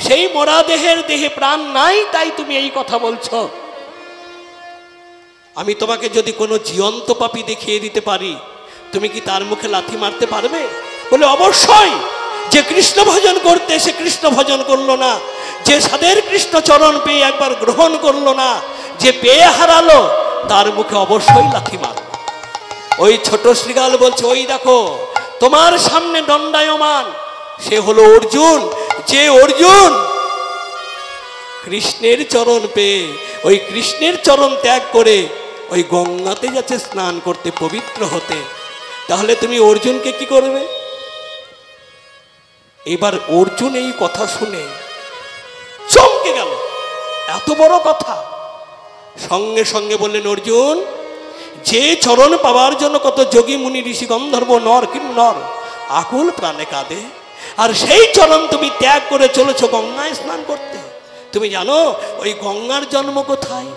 সেই মরা দেহের দেহে প্রাণ নাই, তাই তুমি এই কথা বলছো। আমি তোমাকে যদি কোনো জীবন্ত পাপী দেখিয়ে দিতে পারি, তুমি কি তার মুখে লাথি মারতে পারবে? বলে অবশ্যই। যে কৃষ্ণ ভজন করতে সে কৃষ্ণ ভজন করলো না, যে সাদের কৃষ্ণ চরণ পেয়ে একবার গ্রহণ করলো না, যে পেয়ে হারালো, তার মুখে অবশ্যই লাথি মারবে। ওই ছোট শ্রীগাল বলছে, ওই দেখো তোমার সামনে দণ্ডায়মান, সে হলো অর্জুন। যে অর্জুন কৃষ্ণের চরণ পেয়ে, ওই কৃষ্ণের চরণ ত্যাগ করে ওই গঙ্গাতে যাচ্ছে স্নান করতে, পবিত্র হতে, তাহলে তুমি অর্জুনকে কি করবে? এবার অর্জুন এই কথা শুনে চমকে গেল, এত বড় কথা। সঙ্গে সঙ্গে বললেন, অর্জুন, যে চরণ পাওয়ার জন্য কত যোগী মুনি ঋষি গন্ধর্ব নর কিন্নর আকুল প্রাণে কাঁদে, আর সেই চরণ তুমি ত্যাগ করে চলেছ গঙ্গায় স্নান করতে। তুমি জানো ওই গঙ্গার জন্ম কোথায়?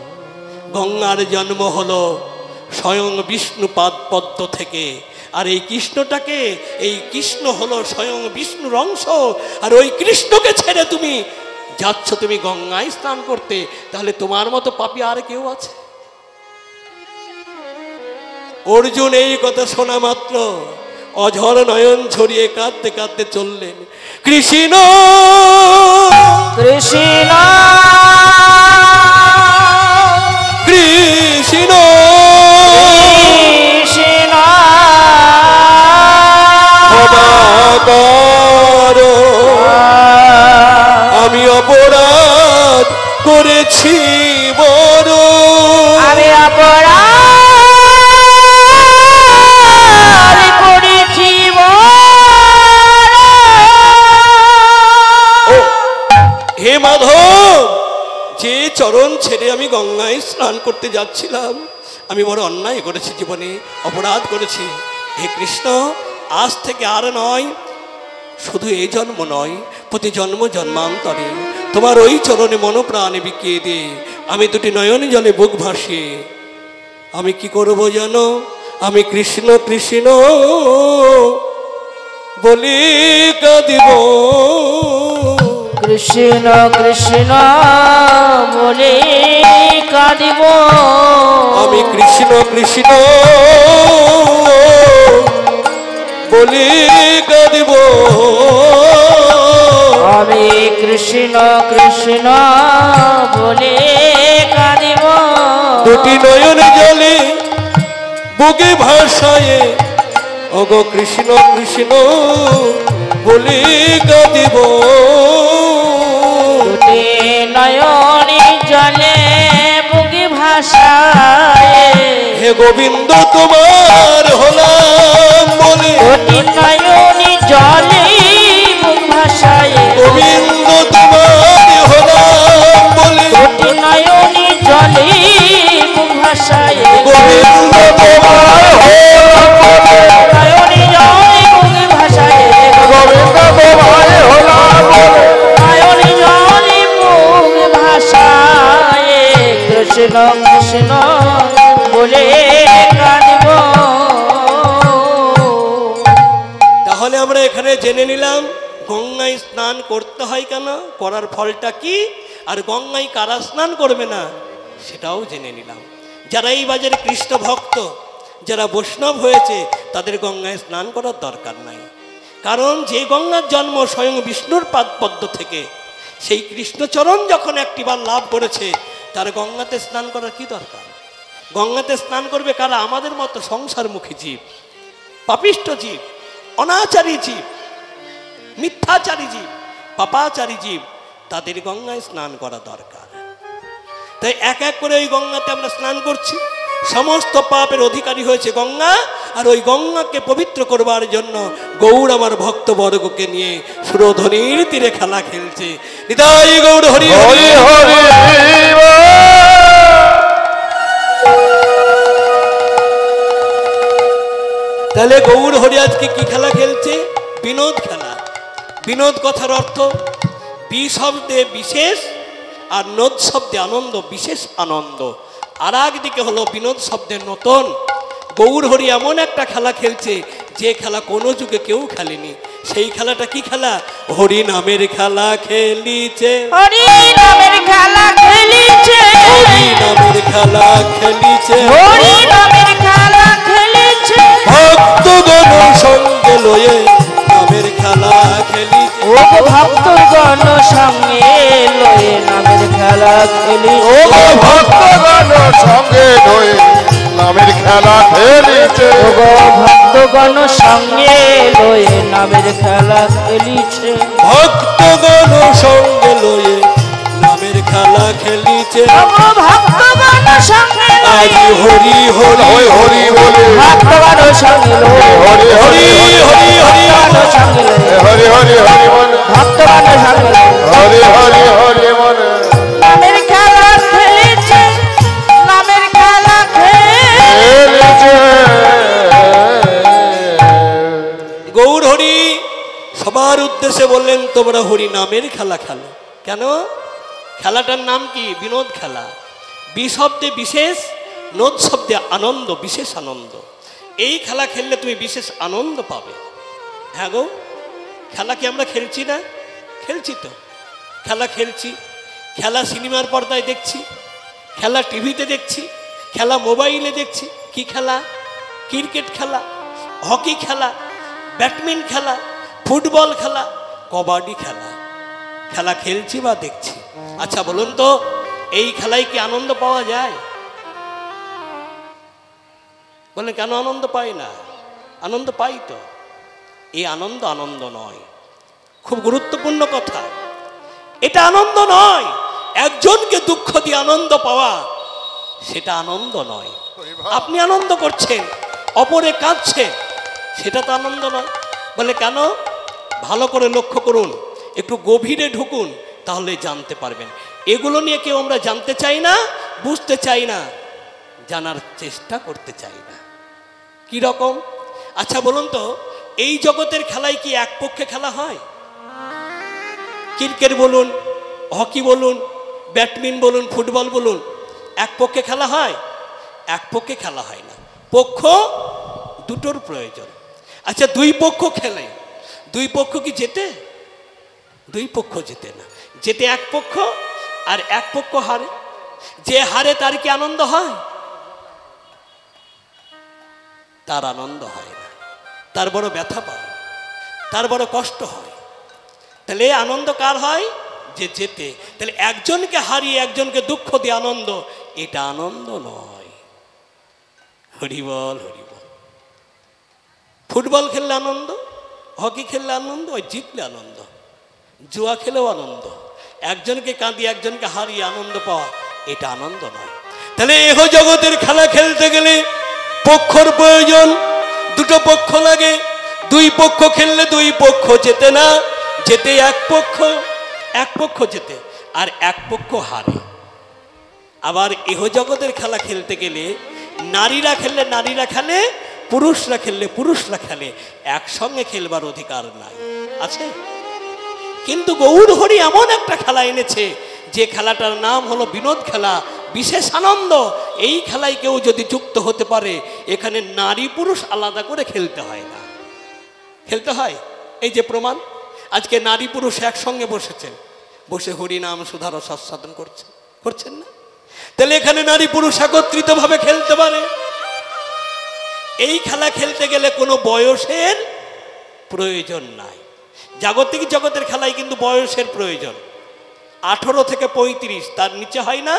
গঙ্গার জন্ম হলো স্বয়ং বিষ্ণুপাদ পদ্ম থেকে। আর এই কৃষ্ণটাকে, এই কৃষ্ণ হলো স্বয়ং বিষ্ণুর অংশ। আর ওই কৃষ্ণকে ছেড়ে তুমি যাচ্ছ তুমি গঙ্গায় স্নান করতে, তাহলে তোমার মতো পাপী আর কেউ আছে? অর্জুন এই কথা শোনা মাত্র অঝর নয়ন ছড়িয়ে কাঁদতে কাঁদতে চললেন, কৃষ্ণ কৃষ্ণ কৃষ্ণ কৃষ্ণ কর, আমি অপরাধ করেছি বড়, আমি অপরাধ করেছি হে মাধব, যে চরণ ছেড়ে আমি গঙ্গায় স্নান করতে যাচ্ছিলাম, আমি বড় অন্যায় করেছি, জীবনে অপরাধ করেছি। হে কৃষ্ণ, আজ থেকে আর নয়, শুধু এই জন্ম নয়, প্রতি জন্ম জন্মান্তরে তোমার ওই চরণে মনপ্রাণে বিকিয়ে দিয়ে আমি দুটি নয়ন জলে বুক ভাসিয়ে আমি কি করব জানো? আমি কৃষ্ণ কৃষ্ণ বলি কাঁদিব, কৃষ্ণ কৃষ্ণ বলে কাঁদিব, আমি কৃষ্ণ কৃষ্ণ বলি কাঁদিব, আমি কৃষ্ণ কৃষ্ণ বলে কাঁদিব, দুটি নয়ন জলে বুকে ভাষায় ওগো কৃষ্ণ কৃষ্ণ বলি কাঁদিব, দুটি নয়নি জলে বুকে ভাষায় হে গোবিন্দ তোমার হলাম বলে, দুটি নয়নি জলে বুক ভাষায় গোবিন্দ তোমার হলাম বলে, দুটি নয়নি জলে বুক ভাষায় গোবিন্দ তোমার নয়নি জলে বুক ভাষায় গোবিন্দ তোমার হলাম বলে, নয়নি জলে বুক ভাষায় কৃষ্ণ কৃষ্ণ বলে কাঁদিব। তাহলে আমরা এখানে জেনে নিলাম গঙ্গায় স্নান করতে হয় কেন, করার ফলটা কি, আর গঙ্গায় কারা স্নান করবে না সেটাও জেনে নিলাম। যারা এই বাজারে কৃষ্ণ ভক্ত, যারা বৈষ্ণব হয়েছে, তাদের গঙ্গায় স্নান করার দরকার নাই। কারণ যে গঙ্গার জন্ম স্বয়ং বিষ্ণুর পাদপদ্ম থেকে, সেই কৃষ্ণচরণ যখন একটিবার লাভ করেছে, তার গঙ্গাতে স্নান করার কি দরকার? গঙ্গাতে স্নান করবে কারা? আমাদের মতো সংসারমুখী জীব, পাপিষ্ঠ জীব, অনাচারী জীব, মিথ্যাচারী জীব, পাপাচারী জীব, তাদের গঙ্গায় স্নান করা দরকার। তাই এক এক করে ওই গঙ্গাতে আমরা স্নান করছি। সমস্ত পাপের অধিকারী হয়েছে গঙ্গা, আর ওই গঙ্গাকে পবিত্র করবার জন্য গৌর আমার ভক্তবর্গকে নিয়ে সুরধ্বনির তীরে খেলা খেলছে। নিতাই গৌর হরি হরি হরি হরি বল। তাহলে গৌর হরি আজকে কি খেলা খেলছে? বিনোদ খেলা। বিনোদ কথার অর্থ বি শব্দে বিশেষ, আর নোদ শব্দে আনন্দ, বিশেষ আনন্দ। আর একদিকে হলো বিনোদ শব্দের নতুন। গৌর হরি এমন একটা খেলা খেলছে যে খেলা কোনো যুগে কেউ খেলেনি। সেই খেলাটা কি খেলা? হরি নামের খেলা খেলিছে, হরি নামের খেলা খেলিছে, হরি নামের খেলা খেলিছে, হরি নামের খেলা খেলিছে, ভক্তগণ সঙ্গে লয়ে নামের খেলা খেলিছে, ও ভক্তগণ সঙ্গে লয়ে নামের খেলা খেলিছে, ও ভক্তগণ সঙ্গে লয়ে নামের খেলা খেলিছে, ও ভক্তগণ সঙ্গে লয়ে নামের খেলা খেলিছে, ভক্তগণ সঙ্গে লয়ে নামের খেলা খেলিছে। ও ভক্তগণ সঙ্গে আজ লয়ে হরি হরি হরি হরি বলে, ভক্তগণ সঙ্গে লয়ে হরি হরি হরি হরি ভক্তগণ সঙ্গে লয়ে হরি হরি হরি বলে, ভক্তগণ সঙ্গে লয়ে হরি হরি হরি বলে, নামের খেলা খেলিছে, নামের খেলা খেলিছে। গৌর হরি সবার উদ্দেশ্যে বললেন, তোমরা হরি নামের খেলা খেলো। কেন? খেলাটার নাম কি? বিনোদ খেলা। বি শব্দে বিশেষ, নোদ শব্দে আনন্দ, বিশেষ আনন্দ। এই খেলা খেললে তুমি বিশেষ আনন্দ পাবে। হ্যাঁ গো, খেলা কি আমরা খেলছি না? খেলছি তো, খেলা খেলছি। খেলা সিনেমার পর্দায় দেখছি, খেলা টিভিতে দেখছি, খেলা মোবাইলে দেখছি। কি খেলা? ক্রিকেট খেলা, হকি খেলা, ব্যাডমিন্টন খেলা, ফুটবল খেলা, কবাডি খেলা। খেলা খেলছি বা দেখছি। আচ্ছা বলুন তো, এই খেলায় কি আনন্দ পাওয়া যায়? বলেন কেন আনন্দ পাই না? আনন্দ পাই তো। এই আনন্দ আনন্দ নয়। খুব গুরুত্বপূর্ণ কথা, এটা আনন্দ নয়। একজনকে দুঃখ দিয়ে আনন্দ পাওয়া সেটা আনন্দ নয়। আপনি আনন্দ করছেন, অপরে কাঁদছে, সেটা তো আনন্দ নয়। বলে কেন? ভালো করে লক্ষ্য করুন, একটু গভীরে ঢুকুন, তাহলে জানতে পারবেন। এগুলো নিয়ে কেউ আমরা জানতে চাই না, বুঝতে চাই না, জানার চেষ্টা করতে চাই না। কি রকম? আচ্ছা বলুন তো, এই জগতের খেলায় কি এক পক্ষে খেলা হয়? ক্রিকেট বলুন, হকি বলুন, ব্যাডমিন্টন বলুন, ফুটবল বলুন, এক পক্ষে খেলা হয়? এক পক্ষে খেলা হয় না। পক্ষ দুটোর প্রয়োজন। আচ্ছা, দুই পক্ষ খেলে, দুই পক্ষ কি জেতে? দুই পক্ষ জেতে না, জেতে এক পক্ষ, আর এক পক্ষ হারে। যে হারে তার কি আনন্দ হয়? তার আনন্দ হয় না, তার বড় ব্যথা পায়, তার বড় কষ্ট হয়। তাহলে আনন্দ কার হয়? যে জেতে। তাহলে একজনকে হারিয়ে একজনকে দুঃখ দিয়ে আনন্দ, এটা আনন্দ নয়। হরিবল হরিবল। ফুটবল খেললে আনন্দ, হকি খেললে আনন্দ, ওই জিতলে আনন্দ, জুয়া খেলেও আনন্দ। একজনকে কাঁদিয়ে একজনকে হারিয়ে আনন্দ পাওয়া, এটা আনন্দ নয়। তাহলে এহ জগতের খেলা খেলতে গেলে পক্ষর প্রয়োজন, দুটো পক্ষ লাগে। দুই পক্ষ খেললে দুই পক্ষ জেতে না, জেতে এক পক্ষ, এক পক্ষ জেতে আর এক পক্ষ হারে। আবার এহ জগতের খেলা খেলতে গেলে নারীরা খেললে নারীরা খেলে, পুরুষরা খেললে পুরুষরা খেলে, একসঙ্গে খেলবার অধিকার নাই। আছে? কিন্তু গৌর হরি এমন একটা খেলা এনেছে, যে খেলাটার নাম হলো বিনোদ খেলা, বিশেষ আনন্দ। এই খেলায় কেউ যদি যুক্ত হতে পারে, এখানে নারী পুরুষ আলাদা করে খেলতে হয় না। খেলতে হয়, এই যে প্রমাণ। আজকে নারী পুরুষ একসঙ্গে বসেছেন, বসে হরি নাম সুধার সাধন করছেন না? তাহলে এখানে নারী পুরুষ একত্রিত ভাবে খেলতে পারে। এই খেলা খেলতে গেলে কোনো বয়সের প্রয়োজন নাই। জাগতিক জগতের খেলায় কিন্তু বয়সের প্রয়োজন। 18 থেকে 35, তার নিচে হয় না,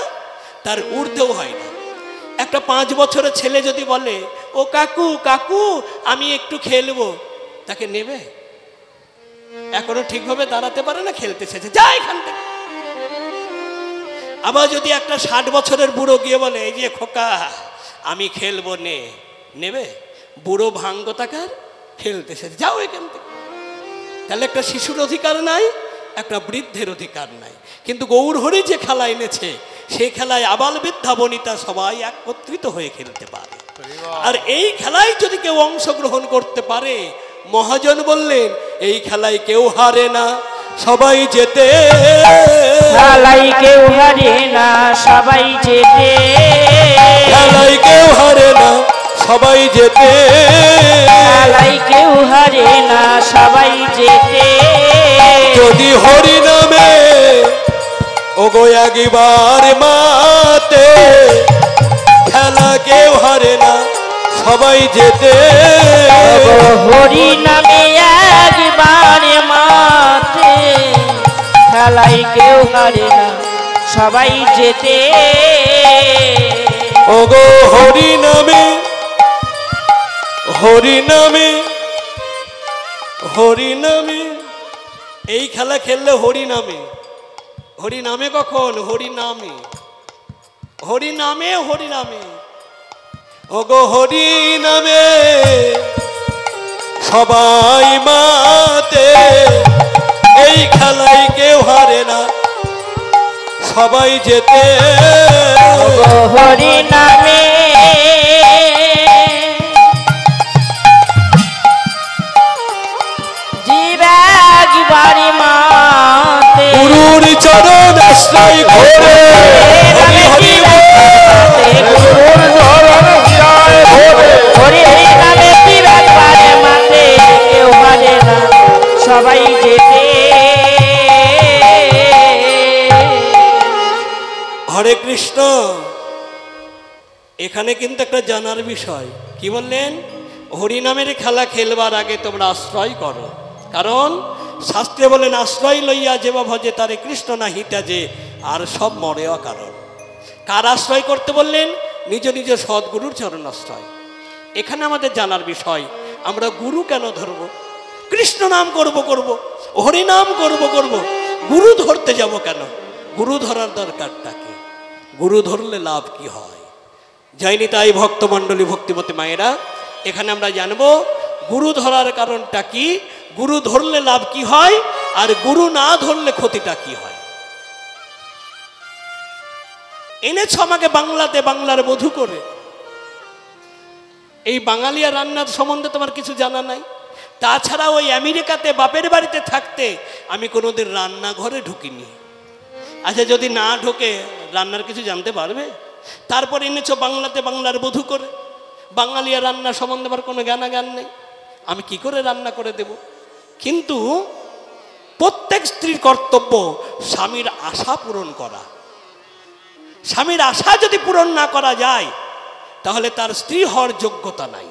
তার ঊর্ধ্বেও হয় না। একটা 5 বছরের ছেলে যদি বলে, ও কাকু কাকু আমি একটু খেলবো, তাকে নেবে? এখনো ঠিকভাবে দাঁড়াতে পারে না, খেলতে এসেছে, যা এখান থেকে। আবার যদি একটা 60 বছরের বুড়ো গিয়ে বলে, এই যে খোকা আমি খেলবো, নেবে? বুড়ো ভাঙ্গ তাকার, খেলতে এসেছে, যাও এখান থেকে। তাহলে একটা শিশুর অধিকার নাই, একটা বৃদ্ধের অধিকার নাই। কিন্তু গৌর হরি যে খেলা এনেছে, সেই খেলায় আবাল বৃদ্ধা বনিতা সবাই একত্রিত হয়ে খেলতে পারে। আর এই খেলায় যদি কেউ অংশগ্রহণ করতে পারে, মহাজন বললেন এই খেলায় কেউ হারে না, সবাই জেতে। খেলায় কেউ হারে না, সবাই জেতে। খেলায় কেউ হারে না, সবাই জেতে। খেলায় কেউ হারে না, সবাই জেতে। যদি হরি নামে ওগো একবার মাতে, খেলা কেউ হারে না, সবাই জেতে। হরি নামে একবার মাতে, খেলায় কেউ হারে না, সবাই জেতে। ওগো হরি নামে, হরি নামে, হরি নামে। এই খেলা খেললে হরি নামে। হরি নামে কখন? হরি নামে, হরি নামে, হরি নামে। ওগো হরি নামে সবাই মাতে, এই খেলায় কেউ হারে না, সবাই জেতে। হরি নামে জীবাগিবারি মাতে, গুরুর চরণ আশ্রয় করে, হরি হরি গুরুর চরণ হিয়ায় ভরে। হরি হরি নামে জীবাগিবারি মাতে, কেউ হারে না, সবাই জেতে। হরে কৃষ্ণ। এখানে কিন্তু একটা জানার বিষয়, কি বললেন? হরিনামের খেলা খেলবার আগে তোমরা আশ্রয় করো, কারণ শাস্ত্রে বলেন আশ্রয় লইয়া যেবা ভজে তারে কৃষ্ণ না হিতা যে, আর সব মরেও কারণ। কার আশ্রয় করতে বললেন? নিজ নিজ সদ্গুরুর চরণ আশ্রয়। এখানে আমাদের জানার বিষয়, আমরা গুরু কেন ধরব? কৃষ্ণ নাম করব হরি নাম করব গুরু ধরতে যাব কেন? গুরু ধরার দরকারটা কি? গুরু ধরলে লাভ কি হয়? যাইনি তাই ভক্তমণ্ডলী, ভক্তিমতী মায়েরা, এখানে আমরা জানবো গুরু ধরার কারণটা কি, গুরু ধরলে লাভ কি হয়, আর গুরু না ধরলে ক্ষতিটা কি হয়। এনেছ আমাকে বাংলাতে বাংলার বধূ করে। এই বাঙালিয়া রান্নার সম্বন্ধে তোমার কিছু জানা নাই। তাছাড়া ওই আমেরিকাতে বাপের বাড়িতে থাকতে আমি কোনোদিন রান্নাঘরে ঢুকিনি। আচ্ছা, যদি না ঢোকে রান্নার কিছু জানতে পারবে? তারপর এনেছো বাংলাতে বাংলার বধূ করে। বাঙালিয়া রান্না সম্বন্ধে আমার কোনো জ্ঞান নেই, আমি কি করে রান্না করে দেব? কিন্তু প্রত্যেক স্ত্রীর কর্তব্য স্বামীর আশা পূরণ করা। স্বামীর আশা যদি পূরণ না করা যায় তাহলে তার স্ত্রী হওয়ার যোগ্যতা নাই।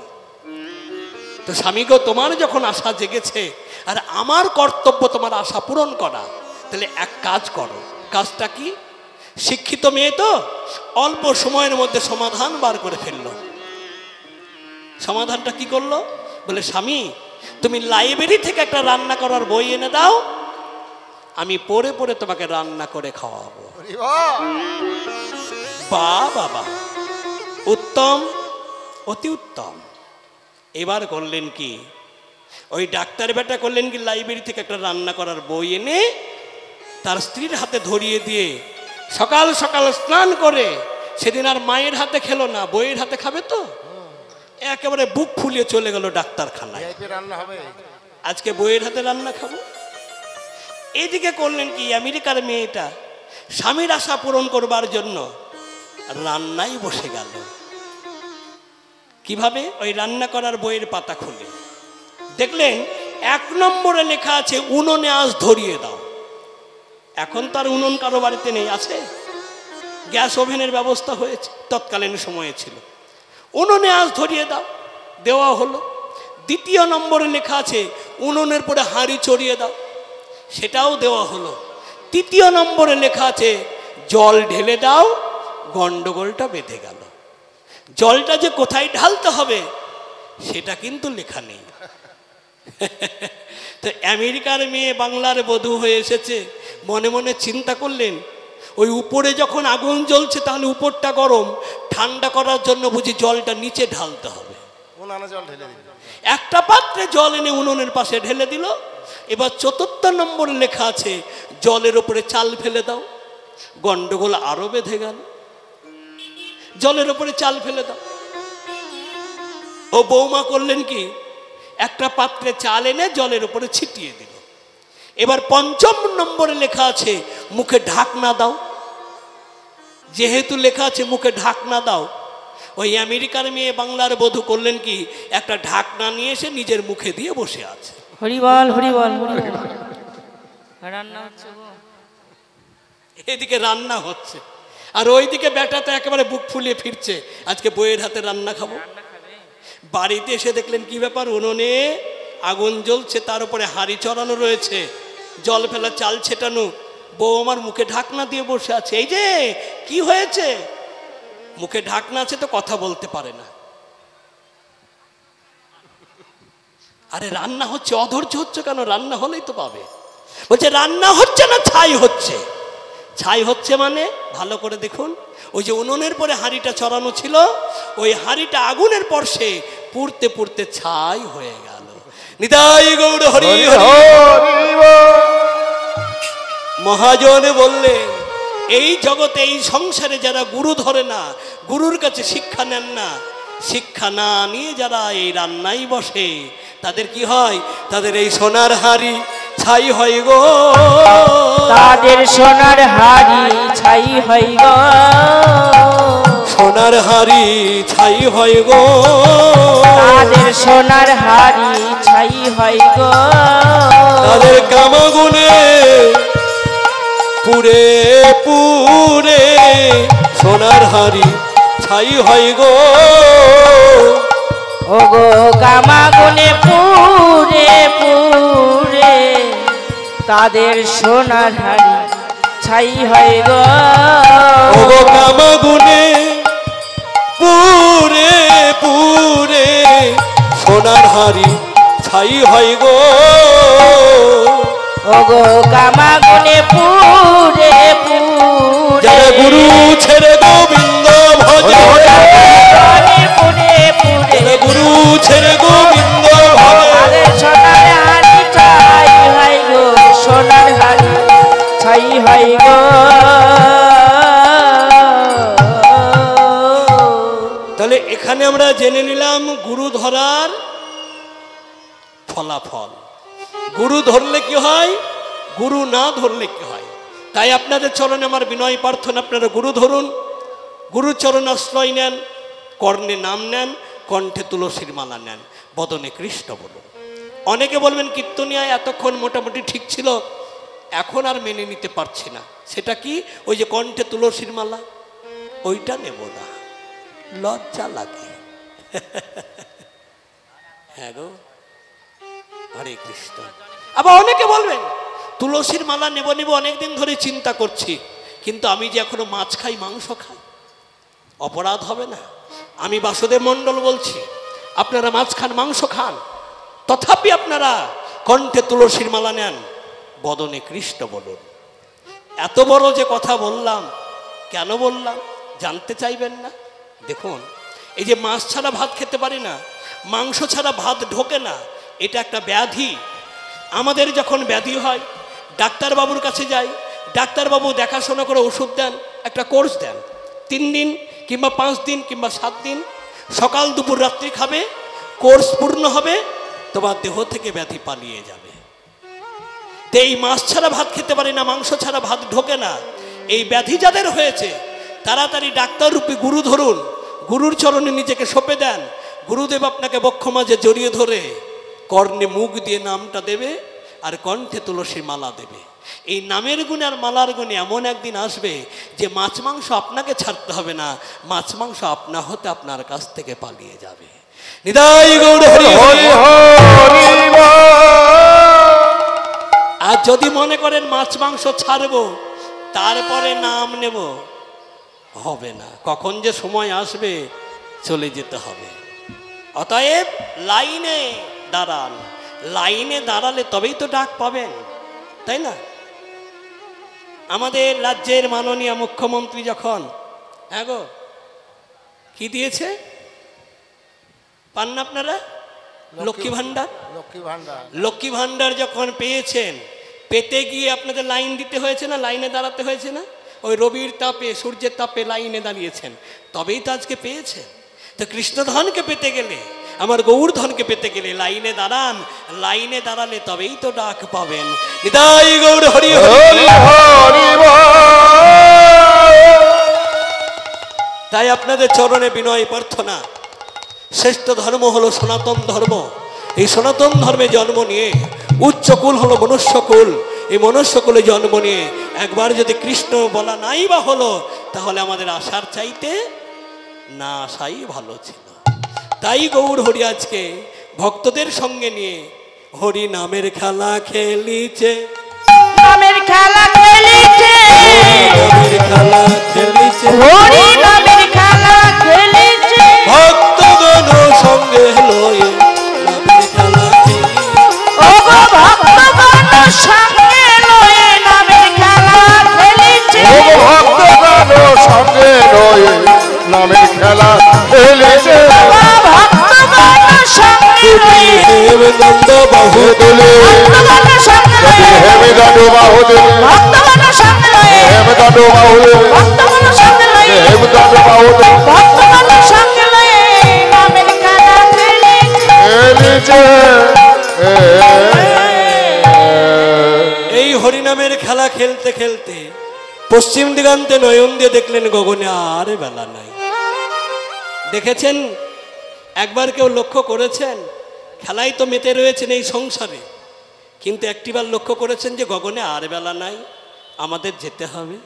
তো স্বামী গো, তোমার যখন আশা জেগেছে আর আমার কর্তব্য তোমার আশা পূরণ করা, তাহলে এক কাজ করো। কাজটা কি? শিক্ষিত মেয়ে তো অল্প সময়ের মধ্যে সমাধান বার করে ফেললো। সমাধানটা কি করলো? বলে, স্বামী তুমি লাইব্রেরি থেকে একটা রান্না করার বই এনে দাও, আমি পড়ে পড়ে তোমাকে রান্না করে খাওয়াবো। বাবা, উত্তম, অতি উত্তম। এবার করলেন কি, ওই ডাক্তার বেটা করলেন কি, লাইব্রেরি থেকে একটা রান্না করার বই এনে তার স্ত্রীর হাতে ধরিয়ে দিয়ে সকাল সকাল স্নান করে, সেদিন আর মায়ের হাতে খেলো না, বইয়ের হাতে খাবে তো, একেবারে বুক ফুলিয়ে চলে গেল ডাক্তারখানায়। আজকে বইয়ের হাতে রান্না খাবো। এইদিকে করলেন কি, আমেরিকার মেয়েটা স্বামীর আশা পূরণ করবার জন্য রান্নায় বসে গেল। কিভাবে? ওই রান্না করার বইয়ের পাতা খুলে দেখলেন 1 নম্বরে লেখা আছে উনুনে আঁচ ধরিয়ে দাও। এখন তার উনুন কারো বাড়িতে নেই, আছে? গ্যাস ওভেনের ব্যবস্থা হয়েছে, তৎকালীন সময়ে ছিল। উনুনে আঁচ ধরিয়ে দাও, দেওয়া হলো। 2 নম্বরে লেখা আছে উনুনের পরে হাঁড়ি চড়িয়ে দাও, সেটাও দেওয়া হলো। 3 নম্বরে লেখা আছে জল ঢেলে দাও, গন্ডগোলটা বেঁধে গেল। জলটা যে কোথায় ঢালতে হবে সেটা কিন্তু লেখা নেই। তো আমেরিকার মেয়ে বাংলার বধূ হয়ে এসেছে, মনে মনে চিন্তা করলেন, ওই উপরে যখন আগুন জ্বলছে তাহলে উপরটা গরম, ঠান্ডা করার জন্য বুঝি জলটা নিচে ঢালতে হবে। একটা পাত্রে জল এনে উনুনের পাশে ঢেলে দিল। এবার 4 নম্বরে লেখা আছে জলের উপরে চাল ফেলে দাও, গন্ডগোল আরো বেঁধে গেল। জলের উপরে চাল ফেলে দাও। ও বৌমা করলেন কি, একটা পাত্রে চাল এনে জলের উপরে ছিটিয়ে দিল। এবার 5 নম্বরে লেখা আছে মুখে ঢাকনা দাও। যেহেতু লেখা আছে মুখে ঢাকনা দাও, ওই আমেরিকার মেয়ে বাংলার বধূ করলেন কি, একটা ঢাকনা নিয়ে এসে নিজের মুখে দিয়ে বসে আছে। হরিবল হরিবল রান্না হচ্ছে, এদিকে রান্না হচ্ছে আর ওইদিকে বেটা তো একেবারে বুক ফুলিয়ে ফিরছে, আজকে বইয়ের হাতে রান্না খাবো। বাড়িতে এসে দেখলেন কি ব্যাপার, উনুনে আগুন জ্বলছে, তার উপরে হাঁড়ি চড়ানো রয়েছে, জল ফেলা চাল ছেটানো। বউ আমার মুখে ঢাকনা দিয়ে বসে আছে। এই যে কি হয়েছে, মুখে ঢাকনা আছে তো কথা বলতে পারে না। আরে রান্না হচ্ছে, অধৈর্য হচ্ছে কেন? রান্না হলেই তো পাবে। বলছে রান্না হচ্ছে না, ছাই হচ্ছে। ছাই হচ্ছে মানে ভালো করে দেখুন, ওই যে উনুনের পরে হাঁড়িটা চড়ানো ছিল, ওই হাঁড়িটা আগুনের পরশে পুড়তে পুড়তে ছাই হয়ে গেল। নিতাই গৌর হরি হরি। মহাজন বললেন, এই জগতে এই সংসারে যারা গুরু ধরে না, গুরুর কাছে শিক্ষা নেন না, শিক্ষা না নিয়ে যারা এই রান্নায় বসে, তাদের কি হয়? তাদের এই সোনার হাঁড়ি ছাই হয় গো, তাদের সোনার হাড়ি ছাই হয় গো, সোনার হাঁড়ি ছাই হয় গো, তাদের সোনার হাড়ি ছাই হয় গো, তাদের কামাগুনে পুরে পুরে সোনার হাঁড়ি ছাই হয় গো। ও গো কামাগুনে পুরে পুরে তাদের সোনার হাড়ি ছাই হয় গো, ও গো কামাগুনে পুরে পুরে সোনার হাঁড়ি ছাই হয় গো। ওগো কামাগুনে পুরে পুরে যারা গুরু ছেড়ে গোবিন্দ ভজে, পুরে পুরে যারা গুরু ছেড়ে গোবিন্দ ভজে, আরে সোনার হাড়ি ছাই হয় গো, সোনার হাড়ি ছাই হয় গো। তাহলে এখানে আমরা জেনে নিলাম গুরু ধরার ফলাফল। গুরু ধরলে কি হয়, গুরু না ধরলে কি হয়। তাই আপনাদের চরণে আমার বিনয় প্রার্থনা, আপনারা গুরু ধরুন, গুরু চরণ আশ্রয় নেন, কর্ণে নাম নেন, কণ্ঠে তুলসীর মালা নেন, বদনে কৃষ্ণ বলুন। অনেকে বলবেন কীর্তনিয়ায় এতক্ষণ মোটামুটি ঠিক ছিল, এখন আর মেনে নিতে পারছি না। সেটা কি, ওই যে কণ্ঠে তুলসীর মালা, ওইটা নেব না, লজ্জা লাগে। হ্যাঁ গো, হরে কৃষ্ণ। আবার অনেকে বলবেন তুলসীর মালা নেব নেব অনেকদিন ধরে চিন্তা করছি, কিন্তু আমি যে এখনো মাছ খাই, মাংস খাই, অপরাধ হবে না? আমি বাসুদেব মণ্ডল বলছি, আপনারা মাছ খান, মাংস খান, তথাপি আপনারা কণ্ঠে তুলসীর মালা নেন, বদনে কৃষ্ণ বলুন। এত বড় যে কথা বললাম, কেন বললাম জানতে চাইবেন না? দেখুন, এই যে মাছ ছাড়া ভাত খেতে পারি না, মাংস ছাড়া ভাত ঢোকে না, এটা একটা ব্যাধি। আমাদের যখন ব্যাধি হয়, ডাক্তারবাবুর কাছে যাই, ডাক্তারবাবু দেখাশোনা করে ওষুধ দেন, একটা কোর্স দেন, 3 দিন কিংবা 5 দিন কিংবা 7 দিন, সকাল দুপুর রাত্রি খাবে, কোর্স পূর্ণ হবে, তোমার দেহ থেকে ব্যাধি পালিয়ে যাবে। তো এই মাছ ছাড়া ভাত খেতে পারি না, মাংস ছাড়া ভাত ঢোকে না, এই ব্যাধি যাদের হয়েছে, তাড়াতাড়ি ডাক্তার রূপী গুরু ধরুন, গুরুর চরণে নিজেকে সঁপে দেন। গুরুদেব আপনাকে বক্ষ মাঝে জড়িয়ে ধরে কর্ণে মুখ দিয়ে নামটা দেবে, আর কণ্ঠে তুলসী মালা দেবে। এই নামের গুণে আর মালার গুণে এমন একদিন আসবে যে মাছ মাংস আপনাকে ছাড়তে হবে না, মাছ মাংস আপনা হতে আপনার কাছ থেকে পালিয়ে যাবে। নিতাই গৌর হরি হরি। আর যদি মনে করেন মাছ মাংস ছাড়বো তারপরে নাম নেব, হবে না। কখন যে সময় আসবে চলে যেতে হবে। অতএব লাইনে দাঁড়ান, লাইনে দাঁড়ালে তবেই তো ডাক পাবেন, তাই না? আমাদের রাজ্যের মাননীয় মুখ্যমন্ত্রী যখন, হ্যাঁ গো, কি দিয়েছে পান না আপনারা? লক্ষ্মী ভান্ডার। লক্ষ্মী ভান্ডার যখন পেয়েছেন, পেতে গিয়ে আপনাদের লাইন দিতে হয়েছে না, লাইনে দাঁড়াতে হয়েছে না? ওই রবির তাপে, সূর্যের তাপে লাইনে দাঁড়িয়েছেন, তবেই তো আজকে পেয়েছেন। তো কৃষ্ণধনকে পেতে গেলে, আমার গৌরধনকে পেতে গেলে লাইনে দাঁড়ান, লাইনে দাঁড়ালে তবেই তো ডাক পাবেন। নিতাই গৌর হরি হরি। তাই আপনাদের চরণে বিনয় প্রার্থনা, শ্রেষ্ঠ ধর্ম হলো সনাতন ধর্ম। এই সনাতন ধর্মে জন্ম নিয়ে, উচ্চকুল হলো মনুষ্যকুল, এই মনুষ্যকুলে জন্ম নিয়ে একবার যদি কৃষ্ণ বলা নাই বা হলো, তাহলে আমাদের আশার চাইতে না আসাই ভালো ছিল। তাই গৌর হরি আজকে ভক্তদের সঙ্গে নিয়ে হরি নামের খেলা খেলিছে, নামের খেলা খেলিছে, নামের খেলা খেলিছে, হরি নামের খেলা খেলিছে, ভক্তগণ সঙ্গে লয়ে নামের খেলা খেলিছে। ওগো ভক্তগণ সঙ্গে লয়ে নামের খেলা খেলিছে, ভক্তগণ সঙ্গে রয়ে নামের খেলা খেলেছে। ভক্তগণ সঙ্গে লয়ে হেমদণ্ড বাহু তুলে, ভক্তগণ সঙ্গে লয়ে হেমদণ্ড বাহু তুলে, ভক্তগণ সঙ্গে লয়ে হেমদণ্ড বাহু তুলে, ভক্তগণ সঙ্গে লয়ে হেমদণ্ড বাহু তুলে, ভক্তগণ সঙ্গে লয়ে নামের খেলা খেলিছে। এই হরিনামের খেলা খেলতে খেলতে পশ্চিম দিগান্তে নয়ন দিয়ে দেখলেন গগনে আর বেলা নাই। দেখেছেন? একবার কেউ লক্ষ্য করেছেন? খেলাই তো মেতে রয়েছেন এই সংসারে, কিন্তু একটিবার লক্ষ্য করেছেন যে গগনে আর বেলা নাই, আমাদের যেতে হবে?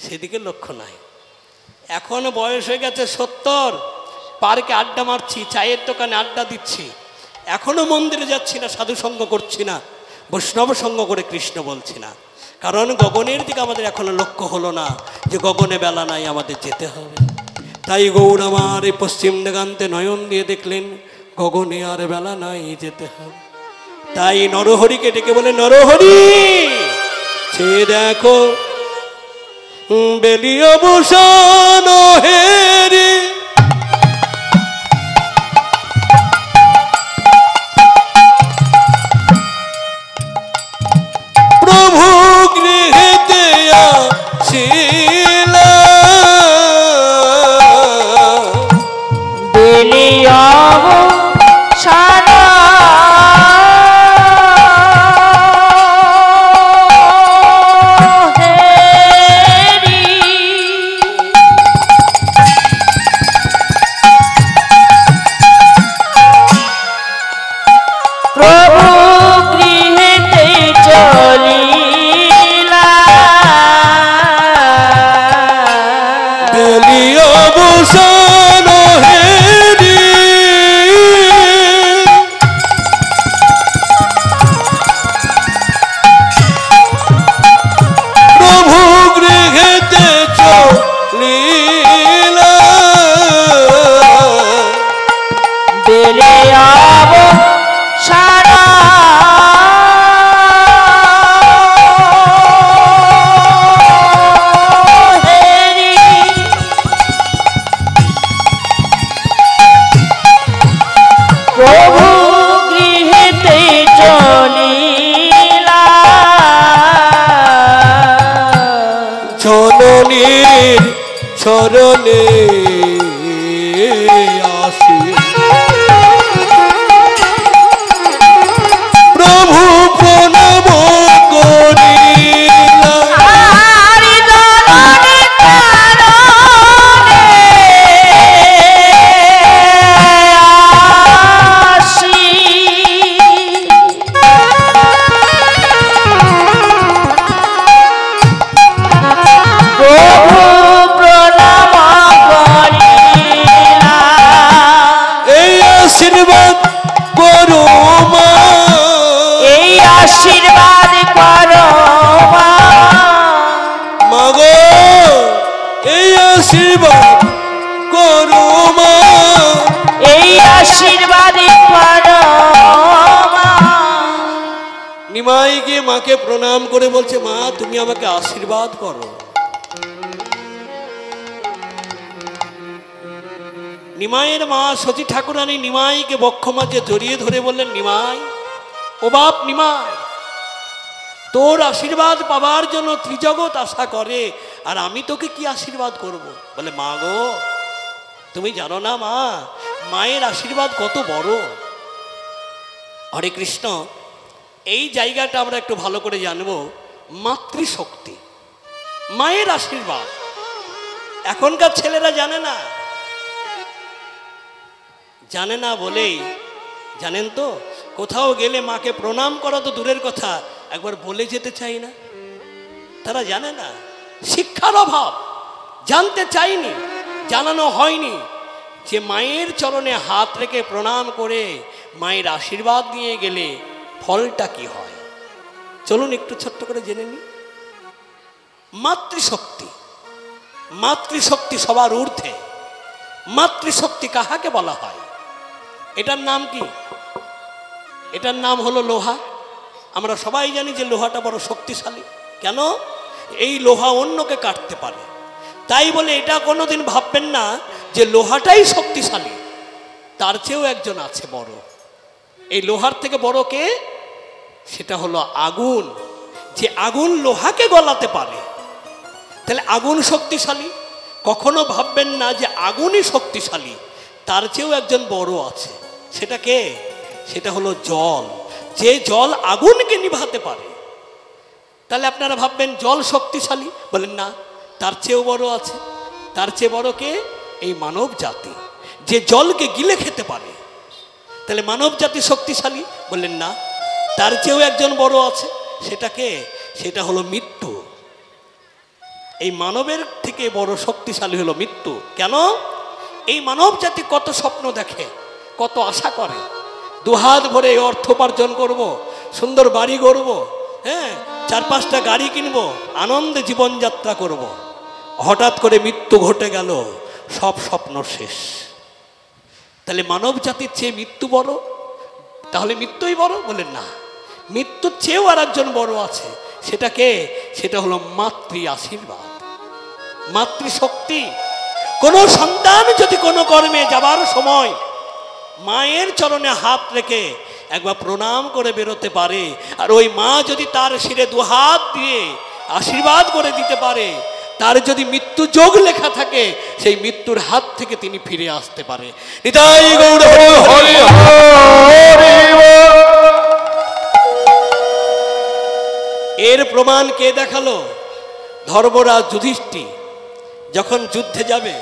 সেদিকে লক্ষ্য নাই। এখন বয়স হয়ে গেছে 70, পার্কে আড্ডা মারছি, চায়ের দোকানে আড্ডা দিচ্ছি, এখনো মন্দিরে যাচ্ছি না, সাধু সঙ্গ করছি না, বৈষ্ণব সঙ্গ করে কৃষ্ণ বলছি না, কারণ গগনের দিকে আমাদের এখনো লক্ষ্য হলো না যে গগনে বেলা নাই, আমাদের যেতে হবে। তাই গৌর আমার এই পশ্চিম দিগান্তে নয়ন দিয়ে দেখলেন গগনে আর বেলা নাই যেতে হবে। তাই নরহরিকে ডেকে বলে, নরহরি সে দেখো বেলিও ভূষণ হেরি, প্রভু গৃহেতে আসিলা, বেলিয়া জননীর চরণে আসি, প্রভু প্রণাম করিলা, আশীর্বাদ করো মা, এই আশীর্বাদ করো মা গো, এই আশীর্বাদ করো মা, এই আশীর্বাদ করো। নিমাই গিয়ে মাকে প্রণাম করে বলছে, মা তুমি আমাকে আশীর্বাদ করো। নিমাইয়ের মা সতী ঠাকুরানী নিমাইকে বক্ষ মাঝে জড়িয়ে ধরে বললেন, নিমাই ও বাপ নিমাই, তোর আশীর্বাদ পাবার জন্য ত্রিজগৎ আশা করে, আর আমি তোকে কি আশীর্বাদ করব? বলে, মা গো তুমি জানো না মা, মায়ের আশীর্বাদ কত বড়। হরে কৃষ্ণ, এই জায়গাটা আমরা একটু ভালো করে জানবো। মাতৃশক্তি, মায়ের আশীর্বাদ এখনকার ছেলেরা জানে না, জানে না বলেই, জানেন তো কোথাও গেলে মাকে প্রণাম করা তো দূরের কথা, একবার বলে যেতে চাই না। তারা জানে না, শিক্ষার অভাব, জানতে চাইনি, জানানো হয়নি যে মায়ের চরণে হাত রেখে প্রণাম করে মায়ের আশীর্বাদ নিয়ে গেলে ফলটা কি হয়। চলুন একটু ছোট্ট করে জেনে নিই। মাতৃশক্তি, মাতৃশক্তি সবার ঊর্ধ্বে। মাতৃশক্তি কাহাকে বলা হয়? এটার নাম কি? এটার নাম হলো লোহা। আমরা সবাই জানি যে লোহাটা বড় শক্তিশালী। কেন? এই লোহা অন্যকে কাটতে পারে। তাই বলে এটা কোনোদিন ভাববেন না যে লোহাটাই শক্তিশালী, তার চেয়েও একজন আছে বড়। এই লোহার থেকে বড় কে? সেটা হলো আগুন। যে আগুন লোহাকে গলাতে পারে, তাহলে আগুন শক্তিশালী। কখনো ভাববেন না যে আগুনই শক্তিশালী, তার চেয়েও একজন বড় আছে। সেটা কে? সেটা হলো জল। যে জল আগুনকে নিভাতে পারে। তাহলে আপনারা ভাববেন জল শক্তিশালী, বলেন না, তার চেয়েও বড় আছে। তার চেয়ে বড় কে? এই মানব জাতি, যে জলকে গিলে খেতে পারে। তাহলে মানব জাতি শক্তিশালী, বললেন না, তার চেয়েও একজন বড় আছে। সেটা কে? সেটা হলো মৃত্যু। এই মানবের থেকে বড় শক্তিশালী হলো মৃত্যু। কেন? এই মানব জাতি কত স্বপ্ন দেখে, কত আশা করে, দুহাত ভরে অর্থ উপার্জন করব, সুন্দর বাড়ি গড়ব, হ্যাঁ, 4-5টা গাড়ি কিনব, আনন্দে জীবনযাত্রা করব। হঠাৎ করে মৃত্যু ঘটে গেল, সব স্বপ্ন শেষ। তাহলে মানব জাতির চেয়ে মৃত্যু বড়, তাহলে মৃত্যুই বড়? বলেন না, মৃত্যুর চেয়েও আর একজন বড় আছে। সেটা কে? সেটা হলো মাতৃ আশীর্বাদ, মাতৃশক্তি। কোনো সন্তান যদি কোনো কর্মে যাবার সময় মায়ের চরণে হাত রেখে একবার প্রণাম করে বেরোতে পারে, আর ওই মা যদি তার শিরে দুহাত দিয়ে আশীর্বাদ করে দিতে পারে, তার যদি মৃত্যু যোগ লেখা থাকে, সেই মৃত্যুর হাত থেকে তিনি ফিরে আসতে পারে। নিতাই গৌর হরি হরি। এর প্রমাণ কে দেখালো? ধর্মরাজ যুধিষ্ঠির যখন যুদ্ধে যাবে,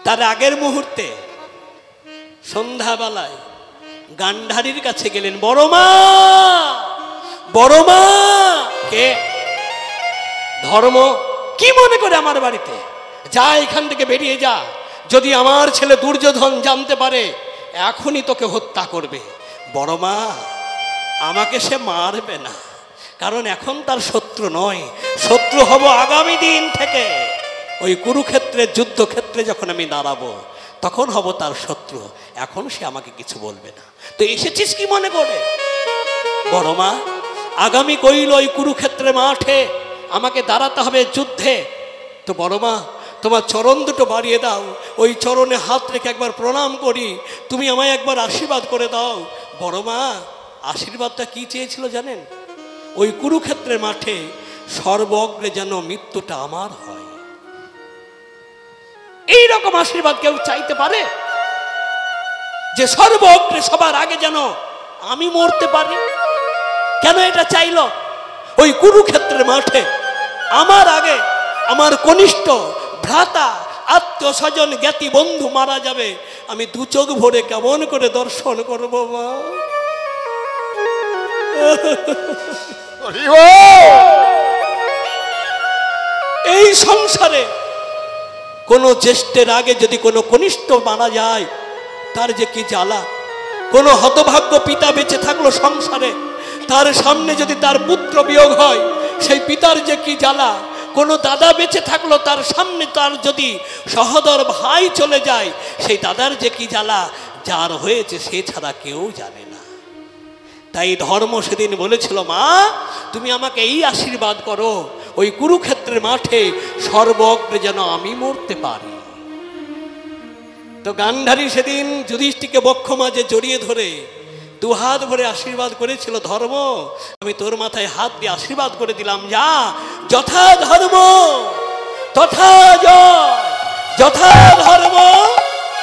তার আগের মুহূর্তে সন্ধ্যাবেলায় গান্ধারীর কাছে গেলেন। বড় মা, বড় মা। কে? ধর্ম। কি মনে করে আমার বাড়িতে? যা, এখান থেকে বেরিয়ে যা। যদি আমার ছেলে দুর্যোধন জানতে পারে, এখনই তোকে হত্যা করবে। বড় মা, আমাকে সে মারবে না, কারণ এখন তার শত্রু নয়, শত্রু হব আগামী দিন থেকে। ওই কুরুক্ষেত্রের যুদ্ধক্ষেত্রে যখন আমি দাঁড়াবো, তখন হব তার শত্রু। এখন সে আমাকে কিছু বলবে না। তো এসেছিস কি মনে করে? বড় মা, আগামী কইল ওই কুরুক্ষেত্রের মাঠে আমাকে দাঁড়াতে হবে যুদ্ধে। তো বড় মা, তোমার চরণ দুটো বাড়িয়ে দাও, ওই চরণে হাত রেখে একবার প্রণাম করি, তুমি আমায় একবার আশীর্বাদ করে দাও। বড় মা আশীর্বাদটা কি চেয়েছিল জানেন? ওই কুরুক্ষেত্রের মাঠে সর্বগ্রে যেন মৃত্যুটা আমার হয়। এই রকম আশীর্বাদ কেউ চাইতে পারে? যে সর্বগ্রে সবার আগে যেন আমি মরতে পারি? কেন এটা চাইল? ওই কুরুক্ষেত্রের মাঠে আমার আগে আমার কনিষ্ঠ ভ্রাতা, আত্মীয় স্বজন, জ্ঞাতি বন্ধু মারা যাবে, আমি দু চোখ ভরে কেমন করে দর্শন করবো মা? এই সংসারে কোনো জ্যেষ্ঠের আগে যদি কোনো কনিষ্ঠ মারা যায়, তার যে কি জ্বালা। কোনো হতভাগ্য পিতা বেঁচে থাকলো সংসারে, তার সামনে যদি তার পুত্র বিয়োগ হয়, সেই পিতার যে কি জ্বালা। কোনো দাদা বেঁচে থাকলো, তার সামনে তার যদি সহোদর ভাই চলে যায়, সেই দাদার যে কি জ্বালা। যার হয়েছে সে ছাড়া কেউ জানে না। তাই ধর্ম সেদিন বলেছিল, মা তুমি আমাকে এই আশীর্বাদ করো, ওই কুরুক্ষেত্রের মাঠে সর্বগ্রে যেন আমি মরতে পারি। তো গান্ধারী সেদিন যুধিষ্ঠিরকে বক্ষ মাঝে জড়িয়ে ধরে দুহাত ভরে আশীর্বাদ করেছিল, ধর্ম আমি তোর মাথায় হাত দিয়ে আশীর্বাদ করে দিলাম, যা, যথা ধর্ম তথা জয়, যথা ধর্ম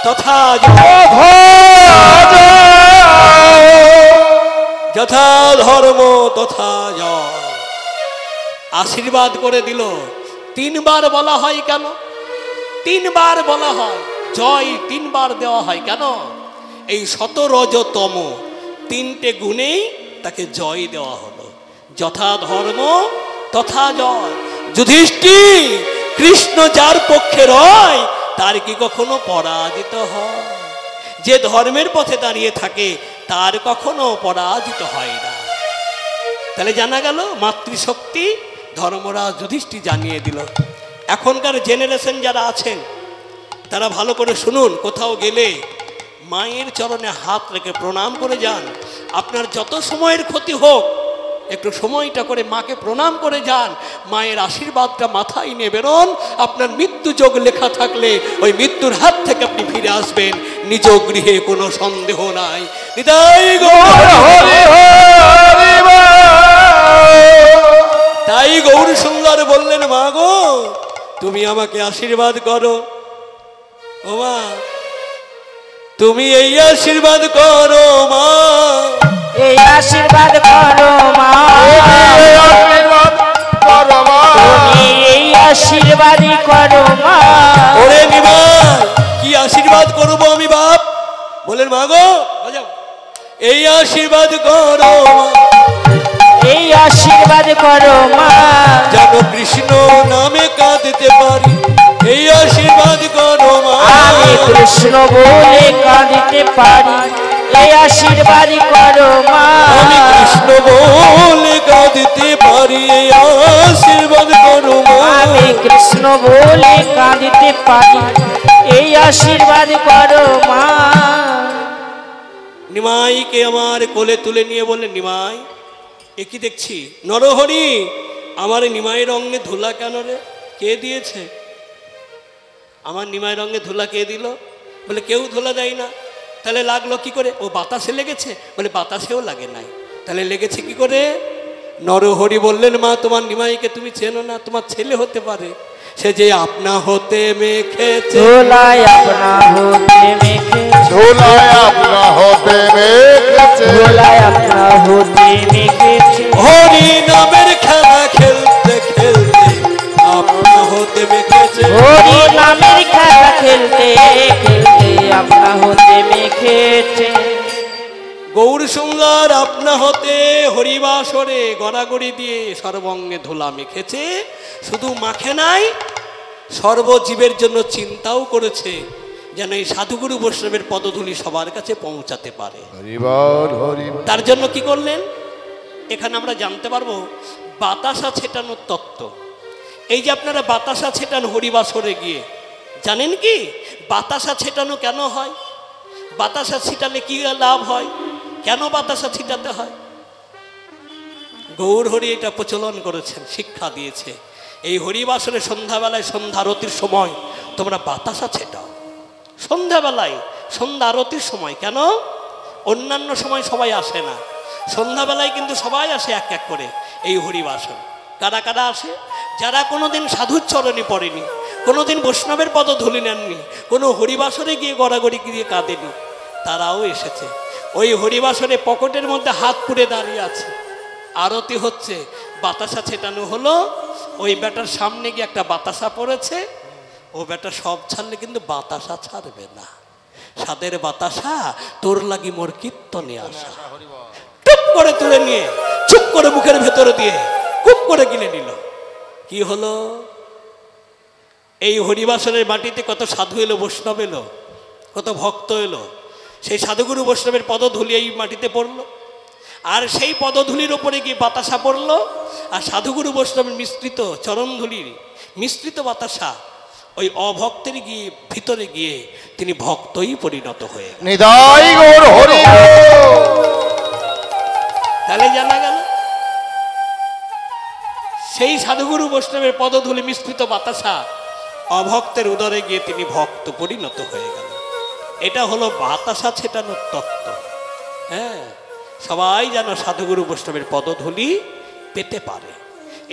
তথা জয়, যথা ধর্ম তথা জয়। আশীর্বাদ করে দিল। তিনবার বলা হয় কেন? তিনবার বলা হয়, জয় তিনবার দেওয়া হয় কেন? এই শত রজতম তিনটে গুণেই তাকে জয় দেওয়া হলো। যথা ধর্ম তথা জয়। যুধিষ্ঠির, কৃষ্ণ যার পক্ষে রয়, তার কি কখনো পরাজিত হয়? যে ধর্মের পথে দাঁড়িয়ে থাকে, তার কখনো পরাজিত হয় না। তাহলে জানা গেল মাতৃশক্তি ধর্মরাজ যুধিষ্ঠির জানিয়ে দিল। এখনকার জেনারেশন যারা আছেন, তারা ভালো করে শুনুন। কোথাও গেলে মায়ের চরণে হাত রেখে প্রণাম করে যান। আপনার যত সময়ের ক্ষতি হোক, একটু সময়টা করে মাকে প্রণাম করে যান। মায়ের আশীর্বাদটা মাথায় নিয়ে বেরোন। আপনার মৃত্যু যোগ লেখা থাকলে ওই মৃত্যুর হাত থেকে আপনি ফিরে আসবেন, নিজ গৃহে, কোনো সন্দেহ নাই। তাই গৌর সুন্দর বললেন, মা গো তুমি আমাকে আশীর্বাদ করো। ও মা, তুমি এই আশীর্বাদ করো মা, এই আশীর্বাদ করো মা, তুমি এই আশীর্বাদই করো মা। ওরে নিমাই, কি আশীর্বাদ করবো আমি বাপ? বলেন মা গো, এই আশীর্বাদ করো মা, এই আশীর্বাদ করো মা, যেন কৃষ্ণ নামে কাঁদতে পারি। এই আশীর্বাদ করো মা, আমি কৃষ্ণ বলে কাঁদতে পারি। এই আশীর্বাদ করো মা, আমি কৃষ্ণ বলে কাঁদতে পারি। এই আশীর্বাদ করো মা, আমি কৃষ্ণ বলে কাঁদতে পারি। এই আশীর্বাদ করো মা। নিমাইকে আমার কোলে তুলে নিয়ে বললেন, নিমাই এ কি দেখছি? নরহরি, আমার নিমাইয়ের রঙে ধুলা কেন রে? কে দিয়েছে? আমার নিমাইয়ের রঙে ধুলা কে দিল? বলে কেউ ধুলা দেয় না। তাহলে লাগলো কি করে? ও বাতাসে লেগেছে। বলে বাতাসেও লাগে নাই, তাহলে লেগেছে কি করে? নরহরি বললেন, মা তোমার নিমাইকে তুমি চেনো না, তোমার ছেলে হতে পারে। সে যে আপনা হতে মেখেছে, ধুলায় আপনা হতে মেখেছে, ধুলায় আপনা হতে মেখেছে, ধুলায় আপনা হতে মেখেছে, হরি নামের খেলা খেলতে খেলতে আপনা হতে মেখেছে, হরি নামের খেলা খেলতে খেলতে আপনা হতে মেখেছে। গৌর সুন্দর আপনা হতে হরিবাসরে গড়াগড়ি দিয়ে সর্বঙ্গে ধুলা মেখেছে। শুধু মাখে নাই, সর্বজীবের জন্য চিন্তাও করেছে যেন এই সাধুগুরু বৈষ্ণবের পদধূলি সবার কাছে পৌঁছাতে পারে। হরিবল হরিবল। তার জন্য কি করলেন? এখানে আমরা জানতে পারবো বাতাসা ছেটানোর তত্ত্ব। এই যে আপনারা বাতাসা ছেটান হরিবাসরে গিয়ে, জানেন কি বাতাসা ছেটানো কেন হয়? বাতাসা ছিটালে কি লাভ হয়? কেন বাতাসা ছিটাতে হয়? গৌর হরি এটা প্রচলন করেছেন, শিক্ষা দিয়েছে। এই হরিবাসরে সন্ধ্যাবেলায় সন্ধ্যা আরতির সময় তোমরা বাতাসা ছেটাও। সন্ধ্যাবেলায় সন্ধ্যা আরতির সময়। কেন? অন্যান্য সময় সবাই আসে না, সন্ধ্যাবেলায় কিন্তু সবাই আসে এক এক করে এই হরিবাসর। কারা কারা আসে? যারা কোনোদিন সাধুর চরণে পড়েনি, কোনোদিন বৈষ্ণবের পদধূলি নেননি, কোনো হরিবাসরে গিয়ে গড়াগড়ি গিয়ে কাঁদেনি, তারাও এসেছে। ওই হরিবাসরে পকেটের মধ্যে হাত পুড়ে দাঁড়িয়ে আছে, আরতি হচ্ছে, বাতাসা ছেটানো হলো। ওই বেটার সামনে গিয়ে একটা বাতাসা পড়েছে, ও বেটা সব ছাড়লে কিন্তু বাতাসা ছাড়বে না। সাদের বাতাসা তোর লাগি মোর কীর্তনে আসা। টুপ করে তুলে নিয়ে চুপ করে মুখের ভেতরে দিয়ে কুপ করে গিলে নিল। কি হলো? এই হরিবাসনের মাটিতে কত সাধু এলো, বৈষ্ণব এলো, কত ভক্ত এলো। সেই সাধুগুরু বৈষ্ণবের পদধূলি এই মাটিতে পড়লো, আর সেই পদধূলির ওপরে গিয়ে বাতাসা পড়লো। আর সাধুগুরু বৈষ্ণবের মিশ্রিত চরণধূলির মিশ্রিত বাতাসা ওই অভক্তের গিয়ে ভিতরে গিয়ে তিনি ভক্তই পরিণত হয়ে গেলেন। নিদাই গৌর হরি। তাহলে জানা গেল সেই সাধুগুরু বৈষ্ণবের পদধূলি মিশ্রিত বাতাসা অভক্তের উদরে গিয়ে তিনি ভক্ত পরিণত হয়ে গেল। এটা হলো বাতাসা ছেটানোর তত্ত্ব। হ্যাঁ, সবাই যেন সাধুগুরু বৈষ্ণবের পদধূলি পেতে পারে।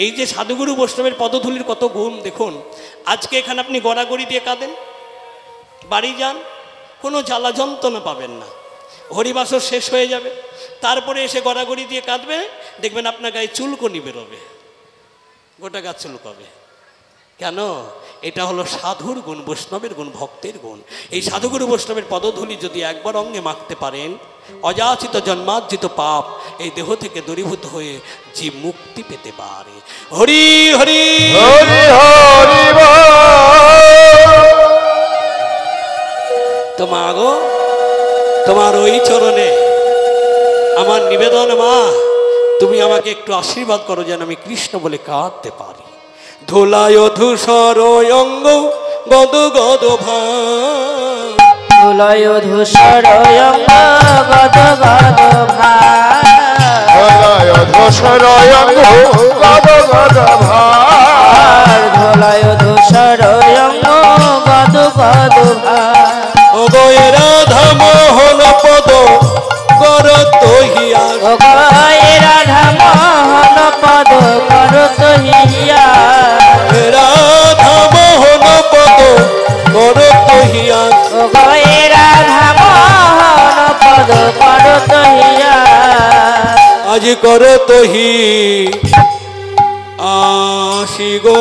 এই যে সাধুগুরু বৈষ্ণবের পদধূলির কত গুণ দেখুন। আজকে এখানে আপনি গড়াগড়ি দিয়ে কাঁদেন, বাড়ি যান, কোনো জ্বালা যন্ত্রণা পাবেন না। হরিবাসর শেষ হয়ে যাবে, তারপরে এসে গড়াগড়ি দিয়ে কাঁদবে, দেখবেন আপনার গায়ে চুলকনি বেরোবে, গোটা গা চুলকবে। কেন? এটা হলো সাধুর গুণ, বৈষ্ণবের গুণ, ভক্তের গুণ। এই সাধুগুরু বৈষ্ণবের পদধূলি যদি একবার অঙ্গে মাখতে পারেন, অযাচিত জন্মার্জিত পাপ এই দেহ থেকে দূরীভূত হয়ে জীব মুক্তি পেতে পারে। হরি হরি হরি হরি তো মা গো, তোমার ওই চরণে আমার নিবেদন, মা তুমি আমাকে একটু আশীর্বাদ করো যেন আমি কৃষ্ণ বলে কাঁদতে পারি। ধুলায় ধূসর অঙ্গ গদ গদ ভাই, ধুলায় ধূসর অঙ্গ গদ গদ ভাই, ধুলায় ধূসর অঙ্গ গদ গদ ভাই, ধুলায় ধূসর অঙ্গ গদ গদ ভাই। ও গয়ে রাধা মোহন পদ কর তহিয়া, ও গয়ে রাধা মোহন পদ কর তহিয়া, রাধা মোহন পদ কর তহিয়া, ও গয়ে রাধা মোহন পদ কর তহিয়া, আজ কর তহি আসি গো।